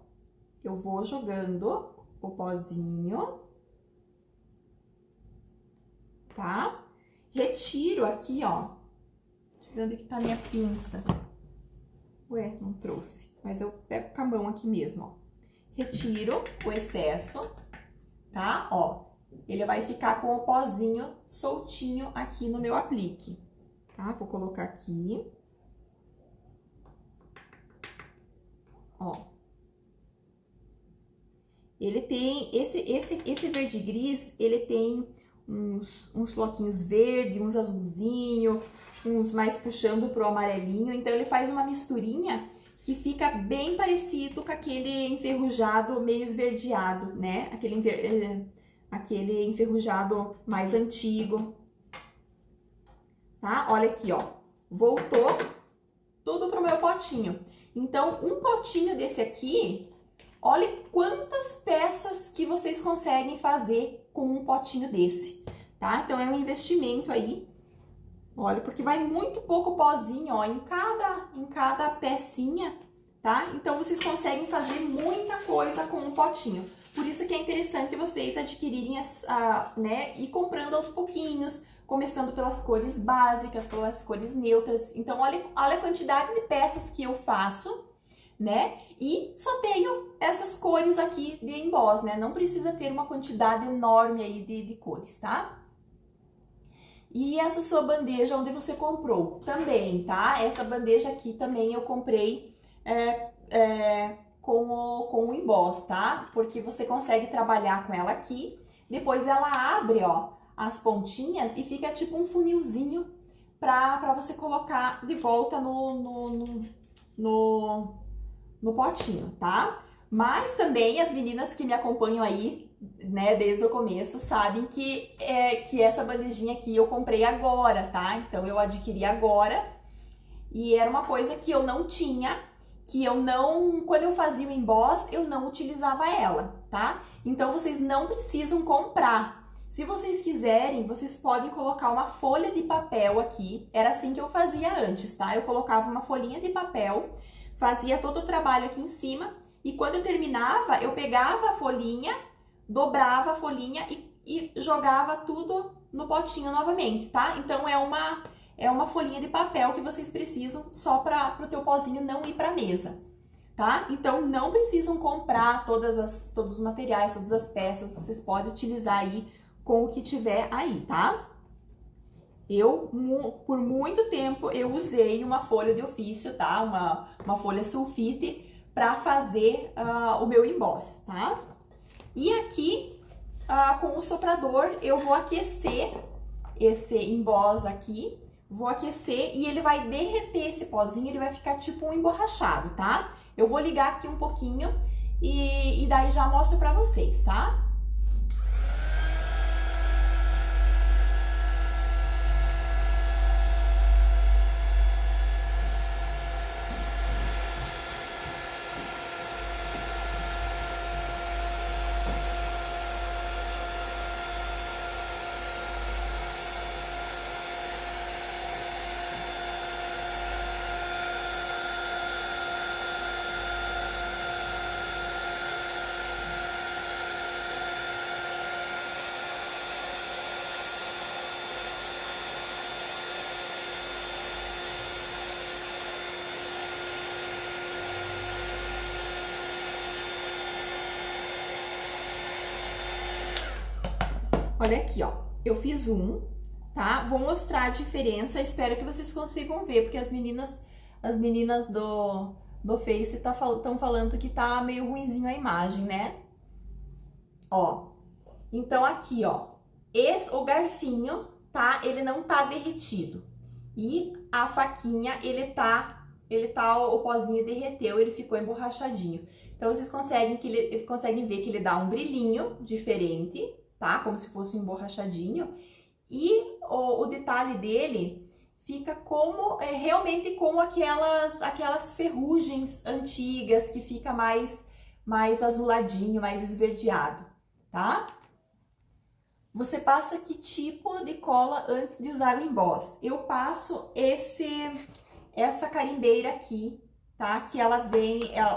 Eu vou jogando o pozinho, tá? Retiro aqui, ó. Deixa eu ver onde que tá a minha pinça. Ué, não trouxe. Mas eu pego com a mão aqui mesmo, ó. Retiro o excesso, tá? Ó, ele vai ficar com o pozinho soltinho aqui no meu aplique, tá? Vou colocar aqui. Ó. Ele tem, esse verde gris, ele tem uns floquinhos verdes, uns azulzinho, uns mais puxando pro amarelinho. Então, ele faz uma misturinha que fica bem parecido com aquele enferrujado meio esverdeado, né? Aquele enferrujado mais antigo, tá? Olha aqui, ó. Voltou tudo pro meu potinho. Então, um potinho desse aqui, olha quantas peças que vocês conseguem fazer com um potinho desse, tá? Então, é um investimento aí. Olha, porque vai muito pouco pozinho, ó, em cada pecinha, tá? Então, vocês conseguem fazer muita coisa com um potinho. Por isso que é interessante vocês adquirirem, né, e comprando aos pouquinhos, começando pelas cores básicas, pelas cores neutras. Então, olha a quantidade de peças que eu faço, né? E só tenho essas cores aqui de emboss, né? Não precisa ter uma quantidade enorme aí de cores, tá? E essa sua bandeja onde você comprou também, tá? Essa bandeja aqui também eu comprei com o emboss, tá? Porque você consegue trabalhar com ela aqui, depois ela abre, ó, as pontinhas e fica tipo um funilzinho pra você colocar de volta no potinho, tá? Mas também as meninas que me acompanham aí, né, desde o começo, sabem que essa bandejinha aqui eu comprei agora, tá? Então, eu adquiri agora e era uma coisa que eu não tinha, quando eu fazia o emboss, eu não utilizava ela, tá? Então, vocês não precisam comprar. Se vocês quiserem, vocês podem colocar uma folha de papel aqui. Era assim que eu fazia antes, tá? Eu colocava uma folhinha de papel, fazia todo o trabalho aqui em cima e quando eu terminava, eu pegava a folhinha, dobrava a folhinha e jogava tudo no potinho novamente, tá? Então, é uma folhinha de papel que vocês precisam só para o teu pozinho não ir para a mesa, tá? Então, não precisam comprar todos os materiais, todas as peças, vocês podem utilizar aí com o que tiver aí, tá? Por muito tempo, eu usei uma folha de ofício, tá? Uma folha sulfite para fazer o meu emboss, tá? E aqui, com o soprador, eu vou aquecer esse emboss aqui, vou aquecer e ele vai derreter esse pozinho, ele vai ficar tipo um emborrachado, tá? Eu vou ligar aqui um pouquinho e daí já mostro pra vocês, tá? Olha aqui, ó, eu fiz tá? Vou mostrar a diferença, espero que vocês consigam ver, porque as meninas do Face estão falando que tá meio ruinzinho a imagem, né? Ó, então aqui, ó, o garfinho, tá? Ele não tá derretido. E a faquinha, o pozinho derreteu, ele ficou emborrachadinho. Então, vocês conseguem ver que ele dá um brilhinho diferente, tá? Como se fosse um emborrachadinho. E o detalhe dele fica realmente como aquelas ferrugens antigas, que fica mais azuladinho, mais esverdeado, tá? Você passa que tipo de cola antes de usar o emboss? Eu passo essa carimbeira aqui, tá? Que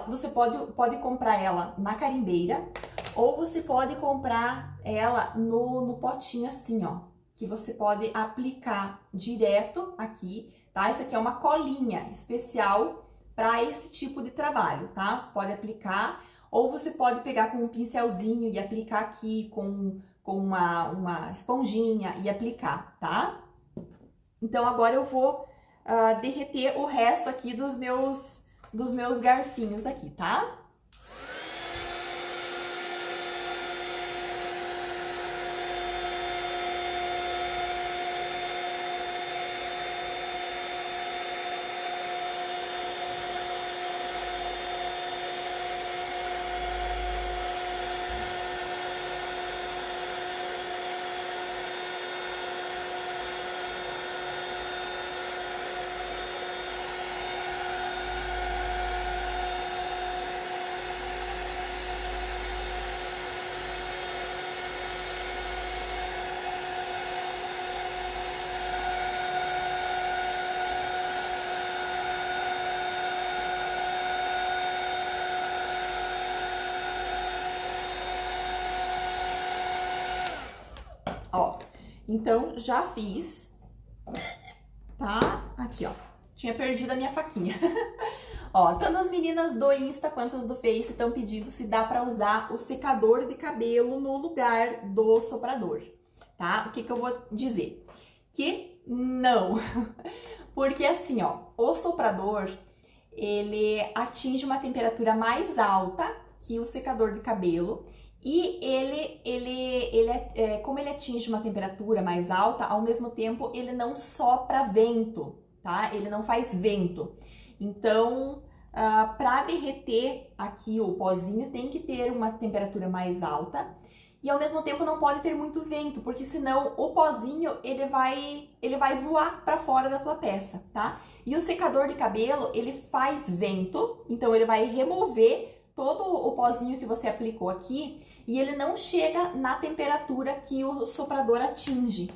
você pode comprar ela na carimbeira, ou você pode comprar ela no potinho assim, ó, que você pode aplicar direto aqui, tá? Isso aqui é uma colinha especial para esse tipo de trabalho, tá? Pode aplicar, ou você pode pegar com um pincelzinho e aplicar aqui com uma esponjinha e aplicar, tá? Então, agora eu vou derreter o resto aqui dos meus garfinhos aqui, tá? Ó, então já fiz, tá? Aqui, ó. Tinha perdido a minha faquinha. Ó, tanto as meninas do Insta quanto as do Face estão pedindo se dá pra usar o secador de cabelo no lugar do soprador, tá? O que que eu vou dizer? Que não. Porque assim, ó, o soprador, ele atinge uma temperatura mais alta que o secador de cabelo. E como ele atinge uma temperatura mais alta, ao mesmo tempo ele não sopra vento, tá? Ele não faz vento. Então, para derreter aqui o pozinho, tem que ter uma temperatura mais alta. E ao mesmo tempo não pode ter muito vento, porque senão o pozinho ele vai voar para fora da tua peça, tá? E o secador de cabelo, ele faz vento, então ele vai remover todo o pozinho que você aplicou aqui e ele não chega na temperatura que o soprador atinge,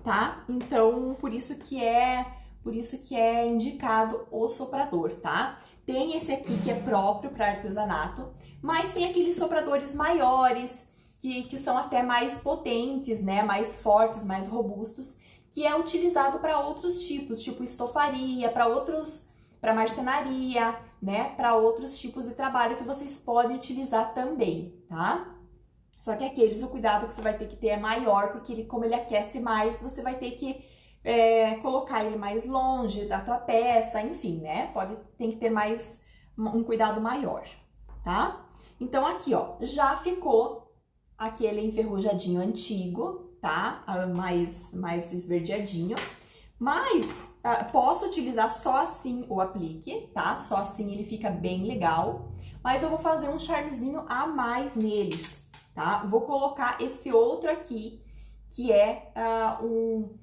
tá? Então, por isso que é indicado o soprador, tá? Tem esse aqui que é próprio para artesanato, mas tem aqueles sopradores maiores, que são até mais potentes, né? Mais fortes, mais robustos, que é utilizado para outros tipos, tipo estofaria, para marcenaria, né? Para outros tipos de trabalho que vocês podem utilizar também, tá? Só que aqueles, o cuidado que você vai ter que ter é maior, porque como ele aquece mais, você vai ter que colocar ele mais longe da tua peça, enfim, né? Tem que ter um cuidado maior, tá? Então aqui, ó, já ficou aquele enferrujadinho antigo, tá? Mais esverdeadinho. Mas posso utilizar só assim o aplique, tá? Só assim ele fica bem legal. Mas eu vou fazer um charmezinho a mais neles, tá? Vou colocar esse outro aqui, que é um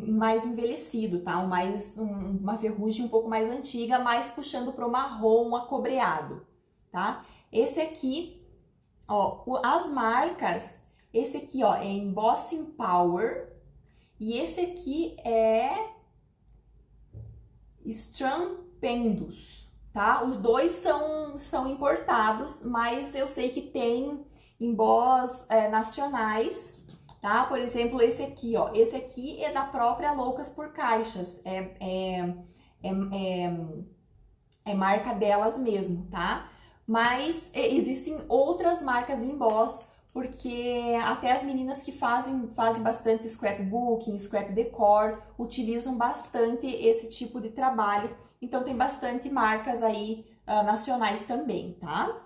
mais envelhecido, tá? Uma ferrugem um pouco mais antiga, mais puxando para o marrom acobreado, tá? Esse aqui, ó, as marcas, esse aqui, ó, é Embossing Power e esse aqui é Stupendous, tá? Os dois são importados, mas eu sei que tem emboss nacionais, tá? Por exemplo, esse aqui, ó, esse aqui é da própria Loucas por Caixas, é marca delas mesmo, tá? Mas existem outras marcas de emboss, porque até as meninas que fazem bastante scrapbooking, scrap decor, utilizam bastante esse tipo de trabalho. Então tem bastante marcas aí nacionais também, tá?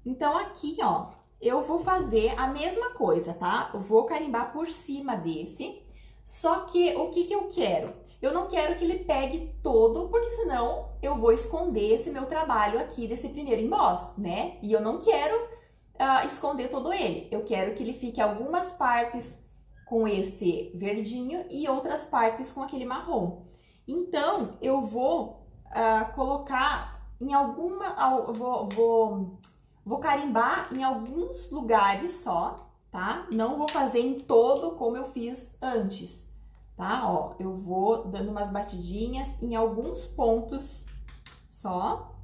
Então aqui, ó, eu vou fazer a mesma coisa, tá? Eu vou carimbar por cima desse, só que o que eu quero? Eu não quero que ele pegue todo, porque senão eu vou esconder esse meu trabalho aqui desse primeiro emboss, né? E eu não quero esconder todo ele. Eu quero que ele fique algumas partes com esse verdinho e outras partes com aquele marrom. Então, eu vou colocar em alguma... Vou carimbar em alguns lugares só, tá? Não vou fazer em todo como eu fiz antes, tá? Ó, eu vou dando umas batidinhas em alguns pontos só.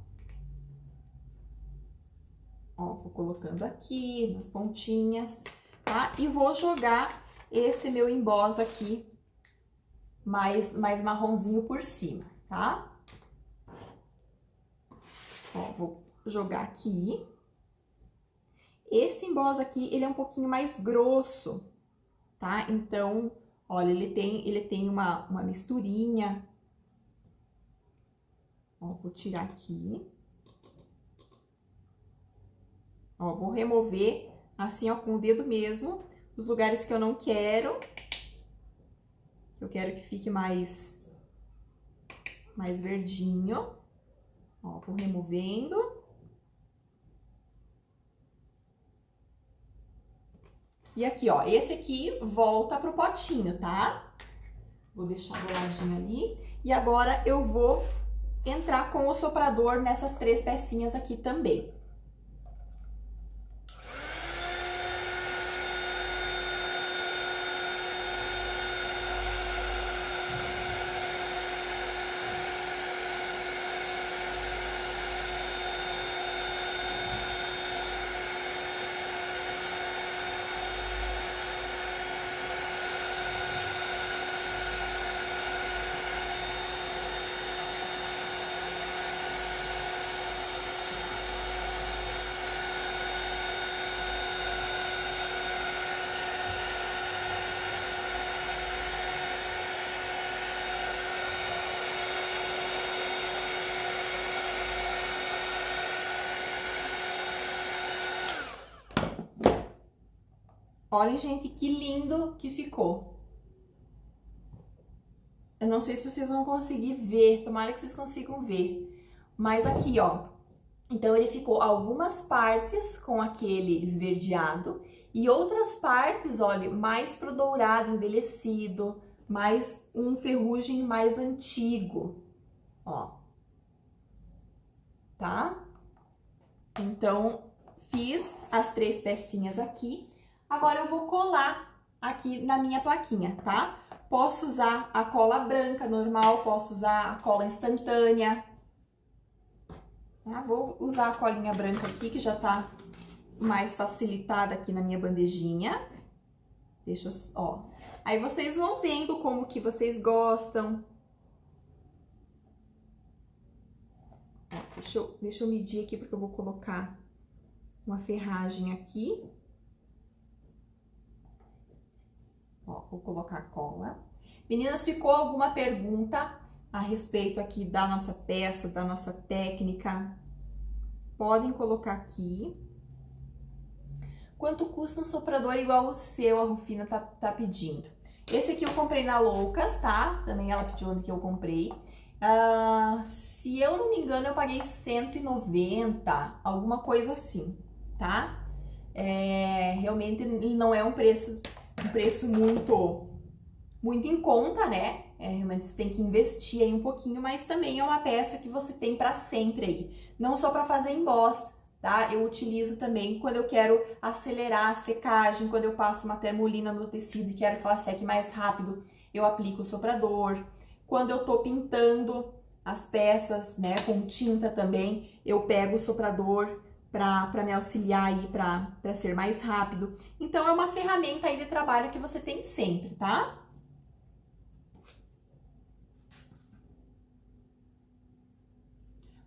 Ó, vou colocando aqui nas pontinhas, tá? E vou jogar esse meu emboss aqui mais marronzinho por cima, tá? Ó, vou jogar aqui. Esse emboss aqui, ele é um pouquinho mais grosso, tá? Então, olha, ele tem uma misturinha. Ó, vou tirar aqui. Ó, vou remover assim, ó, com o dedo mesmo, os lugares que eu não quero. Eu quero que fique mais verdinho. Ó, vou removendo. E aqui, ó, esse aqui volta pro potinho, tá? Vou deixar do ladinho ali. E agora eu vou entrar com o soprador nessas 3 pecinhas aqui também. Olhem, gente, que lindo que ficou. Eu não sei se vocês vão conseguir ver, tomara que vocês consigam ver. Mas aqui, ó, então ele ficou algumas partes com aquele esverdeado e outras partes, olha, mais pro dourado, envelhecido, mais um ferrugem mais antigo, ó. Tá? Então, fiz as 3 pecinhas aqui. Agora eu vou colar aqui na minha plaquinha, tá? Posso usar a cola branca normal, posso usar a cola instantânea. Tá? Vou usar a colinha branca aqui, que já tá mais facilitada aqui na minha bandejinha. Deixa eu, ó. Aí vocês vão vendo como que vocês gostam. Ó, deixa eu medir aqui, porque eu vou colocar uma ferragem aqui. Ó, vou colocar a cola. Meninas, ficou alguma pergunta a respeito aqui da nossa peça, da nossa técnica? Podem colocar aqui. Quanto custa um soprador igual o seu? A Rufina tá pedindo. Esse aqui eu comprei na Loucas, tá? Também ela pediu onde que eu comprei. Se eu não me engano, eu paguei 190, alguma coisa assim, tá? Realmente ele não é um preço muito em conta, né? Realmente você tem que investir aí um pouquinho, mas também é uma peça que você tem para sempre aí. Não só para fazer emboss, tá? Eu utilizo também quando eu quero acelerar a secagem, quando eu passo uma termolina no tecido e quero que ela seque mais rápido, eu aplico o soprador. Quando eu tô pintando as peças, né, com tinta também, eu pego o soprador para me auxiliar aí, para ser mais rápido. Então, é uma ferramenta aí de trabalho que você tem sempre, tá?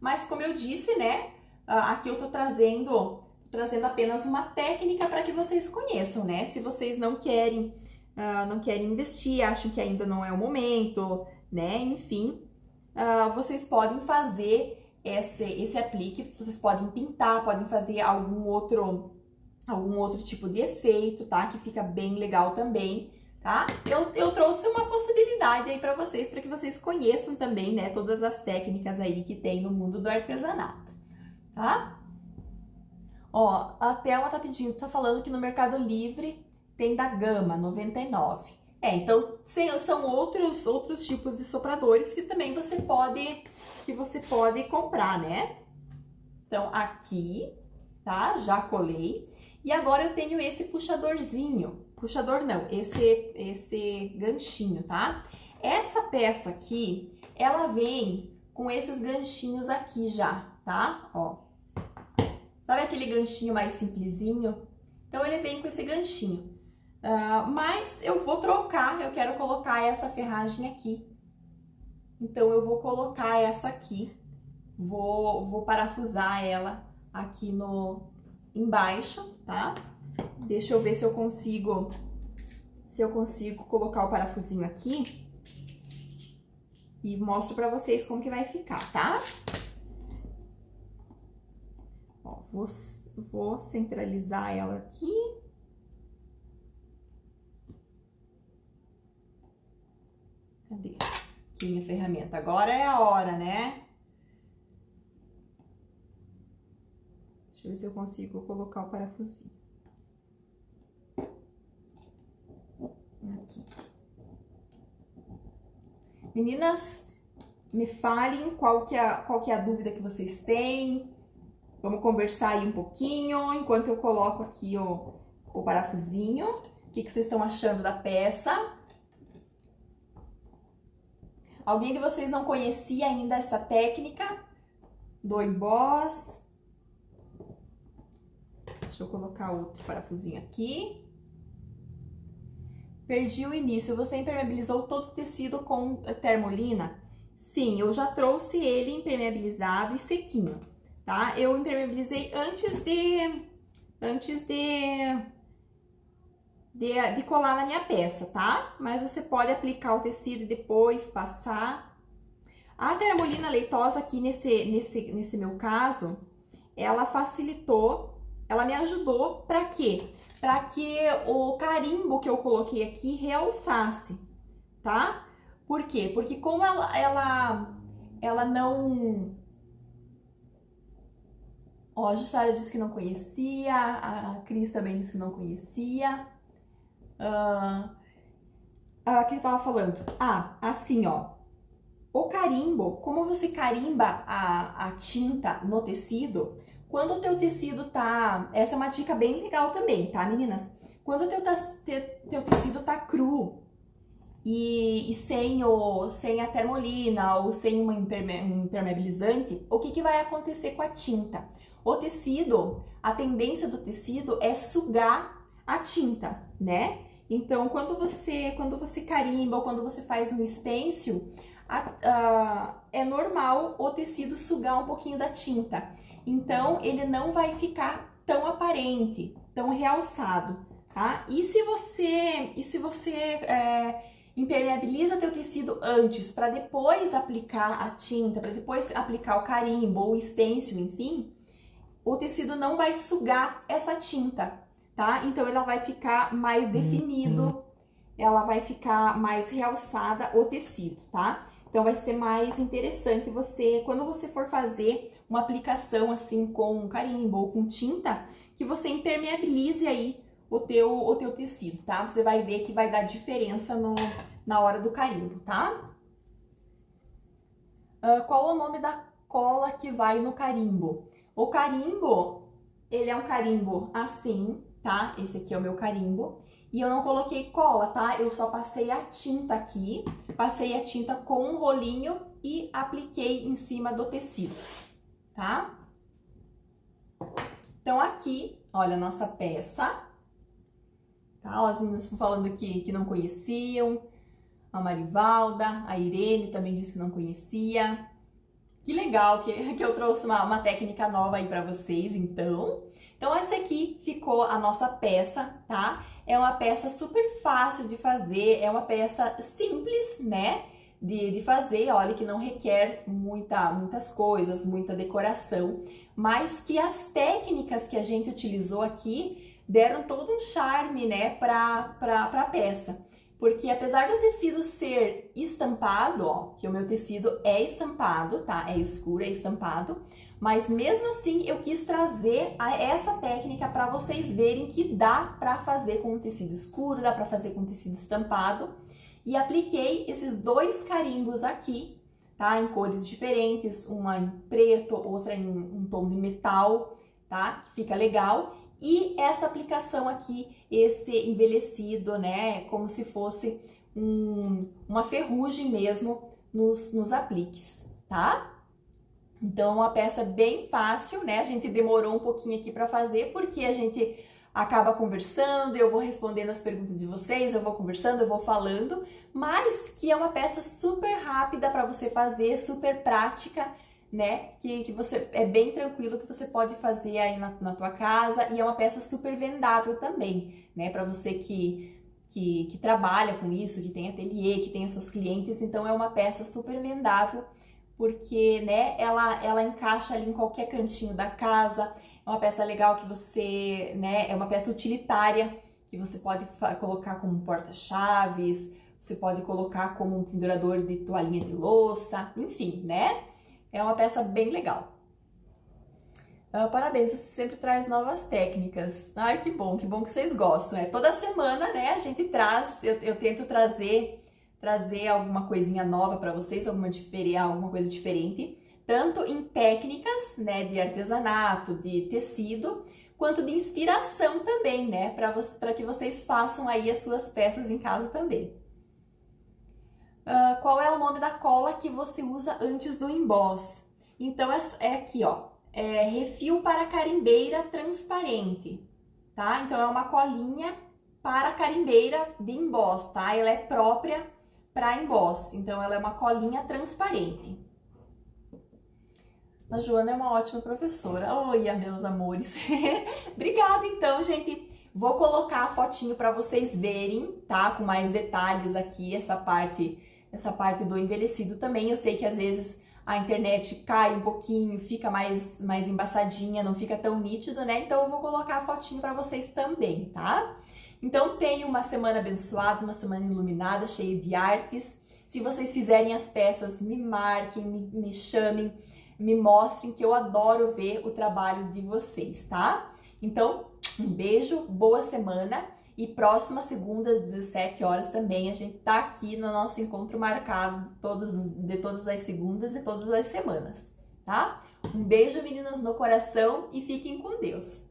Mas, como eu disse, né, aqui eu tô trazendo apenas uma técnica para que vocês conheçam, né? Se vocês não querem investir, acham que ainda não é o momento, né? Enfim, vocês podem fazer esse aplique, vocês podem pintar, podem fazer algum outro algum outro tipo de efeito, tá? Que fica bem legal também, tá? Eu trouxe uma possibilidade aí pra vocês, para que vocês conheçam também, né, todas as técnicas aí que tem no mundo do artesanato, tá? Ó, a Thelma tá pedindo, tá falando que no Mercado Livre tem da Gama 99. Então são outros tipos de sopradores que também você pode comprar, né? Então aqui, tá? Já colei. E agora eu tenho esse puxadorzinho. Puxador não, esse ganchinho, tá? Essa peça aqui, ela vem com esses ganchinhos aqui já, tá? Ó. Sabe aquele ganchinho mais simplesinho? Então ele vem com esse ganchinho. Mas eu vou trocar, eu quero colocar essa ferragem aqui. Então eu vou colocar essa aqui. Vou parafusar ela aqui embaixo, tá? Deixa eu ver se eu consigo colocar o parafusinho aqui e mostro pra vocês como que vai ficar, tá? Ó, vou centralizar ela aqui. Cadê? Aqui minha ferramenta. Agora é a hora, né? Deixa eu ver se eu consigo colocar o parafusinho. Aqui. Meninas, me falem qual que é a dúvida que vocês têm. Vamos conversar aí um pouquinho, enquanto eu coloco aqui o parafusinho. O que vocês estão achando da peça? Alguém de vocês não conhecia ainda essa técnica do emboss? Deixa eu colocar outro parafusinho aqui. Perdi o início. Você impermeabilizou todo o tecido com termolina? Sim, eu já trouxe ele impermeabilizado e sequinho, tá? Eu impermeabilizei antes de colar na minha peça, tá? Mas você pode aplicar o tecido e depois passar. A termolina leitosa aqui nesse meu caso, ela facilitou, ela me ajudou para quê? Para que o carimbo que eu coloquei aqui realçasse, tá? Por quê? Porque como ela não... Ó, a Jussara disse que não conhecia, a Cris também disse que não conhecia. O que eu tava falando? Assim, ó. O carimbo, como você carimba a tinta no tecido, quando o teu tecido tá... Essa é uma dica bem legal também, tá, meninas? Quando o teu tecido tá cru e sem a termolina ou sem um impermeabilizante, o que vai acontecer com a tinta? O tecido, a tendência do tecido é sugar a tinta, né? Então, quando você carimba ou quando você faz um stencil, é normal o tecido sugar um pouquinho da tinta. Então, ele não vai ficar tão aparente, tão realçado, tá? E se você impermeabiliza teu tecido antes, para depois aplicar a tinta, para depois aplicar o carimbo ou o stencil, enfim, o tecido não vai sugar essa tinta, tá? Então, ela vai ficar mais definido, ela vai ficar mais realçada o tecido, tá? Então, vai ser mais interessante quando você for fazer uma aplicação assim com carimbo ou com tinta, que você impermeabilize aí o teu tecido, tá? Você vai ver que vai dar diferença na hora do carimbo, tá? Qual é o nome da cola que vai no carimbo? O carimbo, ele é um carimbo assim, tá? Esse aqui é o meu carimbo. E eu não coloquei cola, tá? Eu só passei a tinta aqui, passei a tinta com um rolinho e apliquei em cima do tecido, tá? Então aqui, olha a nossa peça, tá? As meninas estão falando aqui que não conheciam, a Marivalda, a Irene também disse que não conhecia. Que legal que eu trouxe uma técnica nova aí pra vocês, então. Então, essa aqui ficou a nossa peça, tá? É uma peça super fácil de fazer, é uma peça simples, né? De fazer, olha que não requer muitas coisas, muita decoração, mas que as técnicas que a gente utilizou aqui deram todo um charme, né, pra peça. Porque apesar do tecido ser estampado, ó, que o meu tecido é estampado, tá? É escuro, é estampado. Mas mesmo assim eu quis trazer essa técnica para vocês verem que dá para fazer com tecido escuro, dá para fazer com tecido estampado. E apliquei esses 2 carimbos aqui, tá? Em cores diferentes, uma em preto, outra em um tom de metal, tá? Que fica legal. E essa aplicação aqui, esse envelhecido, né? Como se fosse uma ferrugem mesmo nos apliques, tá? Então, uma peça bem fácil, né? A gente demorou um pouquinho aqui para fazer, porque a gente acaba conversando, eu vou respondendo as perguntas de vocês, eu vou conversando, eu vou falando, mas que é uma peça super rápida para você fazer, super prática, né? Que você é bem tranquilo, que você pode fazer aí na tua casa, e é uma peça super vendável também, né? Para você que trabalha com isso, que tem ateliê, que tem as suas clientes, então é uma peça super vendável, porque, né, ela encaixa ali em qualquer cantinho da casa. É uma peça legal que você, né, é uma peça utilitária que você pode colocar como porta-chaves, você pode colocar como um pendurador de toalhinha de louça, enfim, né? É uma peça bem legal. Parabéns, você sempre traz novas técnicas. Ai, que bom que vocês gostam. Toda semana, né, a gente traz, eu tento trazer alguma coisinha nova para vocês, alguma coisa diferente, tanto em técnicas, né, de artesanato, de tecido, quanto de inspiração também, né, para que vocês façam aí as suas peças em casa também. Qual é o nome da cola que você usa antes do emboss? Então é aqui, ó, refil para carimbeira transparente, tá? Então é uma colinha para carimbeira de emboss, tá? Ela é própria para emboss, então ela é uma colinha transparente. A Joana é uma ótima professora. Oi, meus amores. Obrigada, então, gente. Vou colocar a fotinho para vocês verem, tá? Com mais detalhes aqui, essa parte do envelhecido também. Eu sei que às vezes a internet cai um pouquinho, fica mais embaçadinha, não fica tão nítido, né? Então eu vou colocar a fotinho para vocês também, tá? Então tenham uma semana abençoada, uma semana iluminada, cheia de artes. Se vocês fizerem as peças, me marquem, me chamem, me mostrem, que eu adoro ver o trabalho de vocês, tá? Então, um beijo, boa semana, e próxima segunda às 17 horas também a gente tá aqui no nosso encontro marcado de todas as segundas e todas as semanas, tá? Um beijo, meninas, no coração, e fiquem com Deus!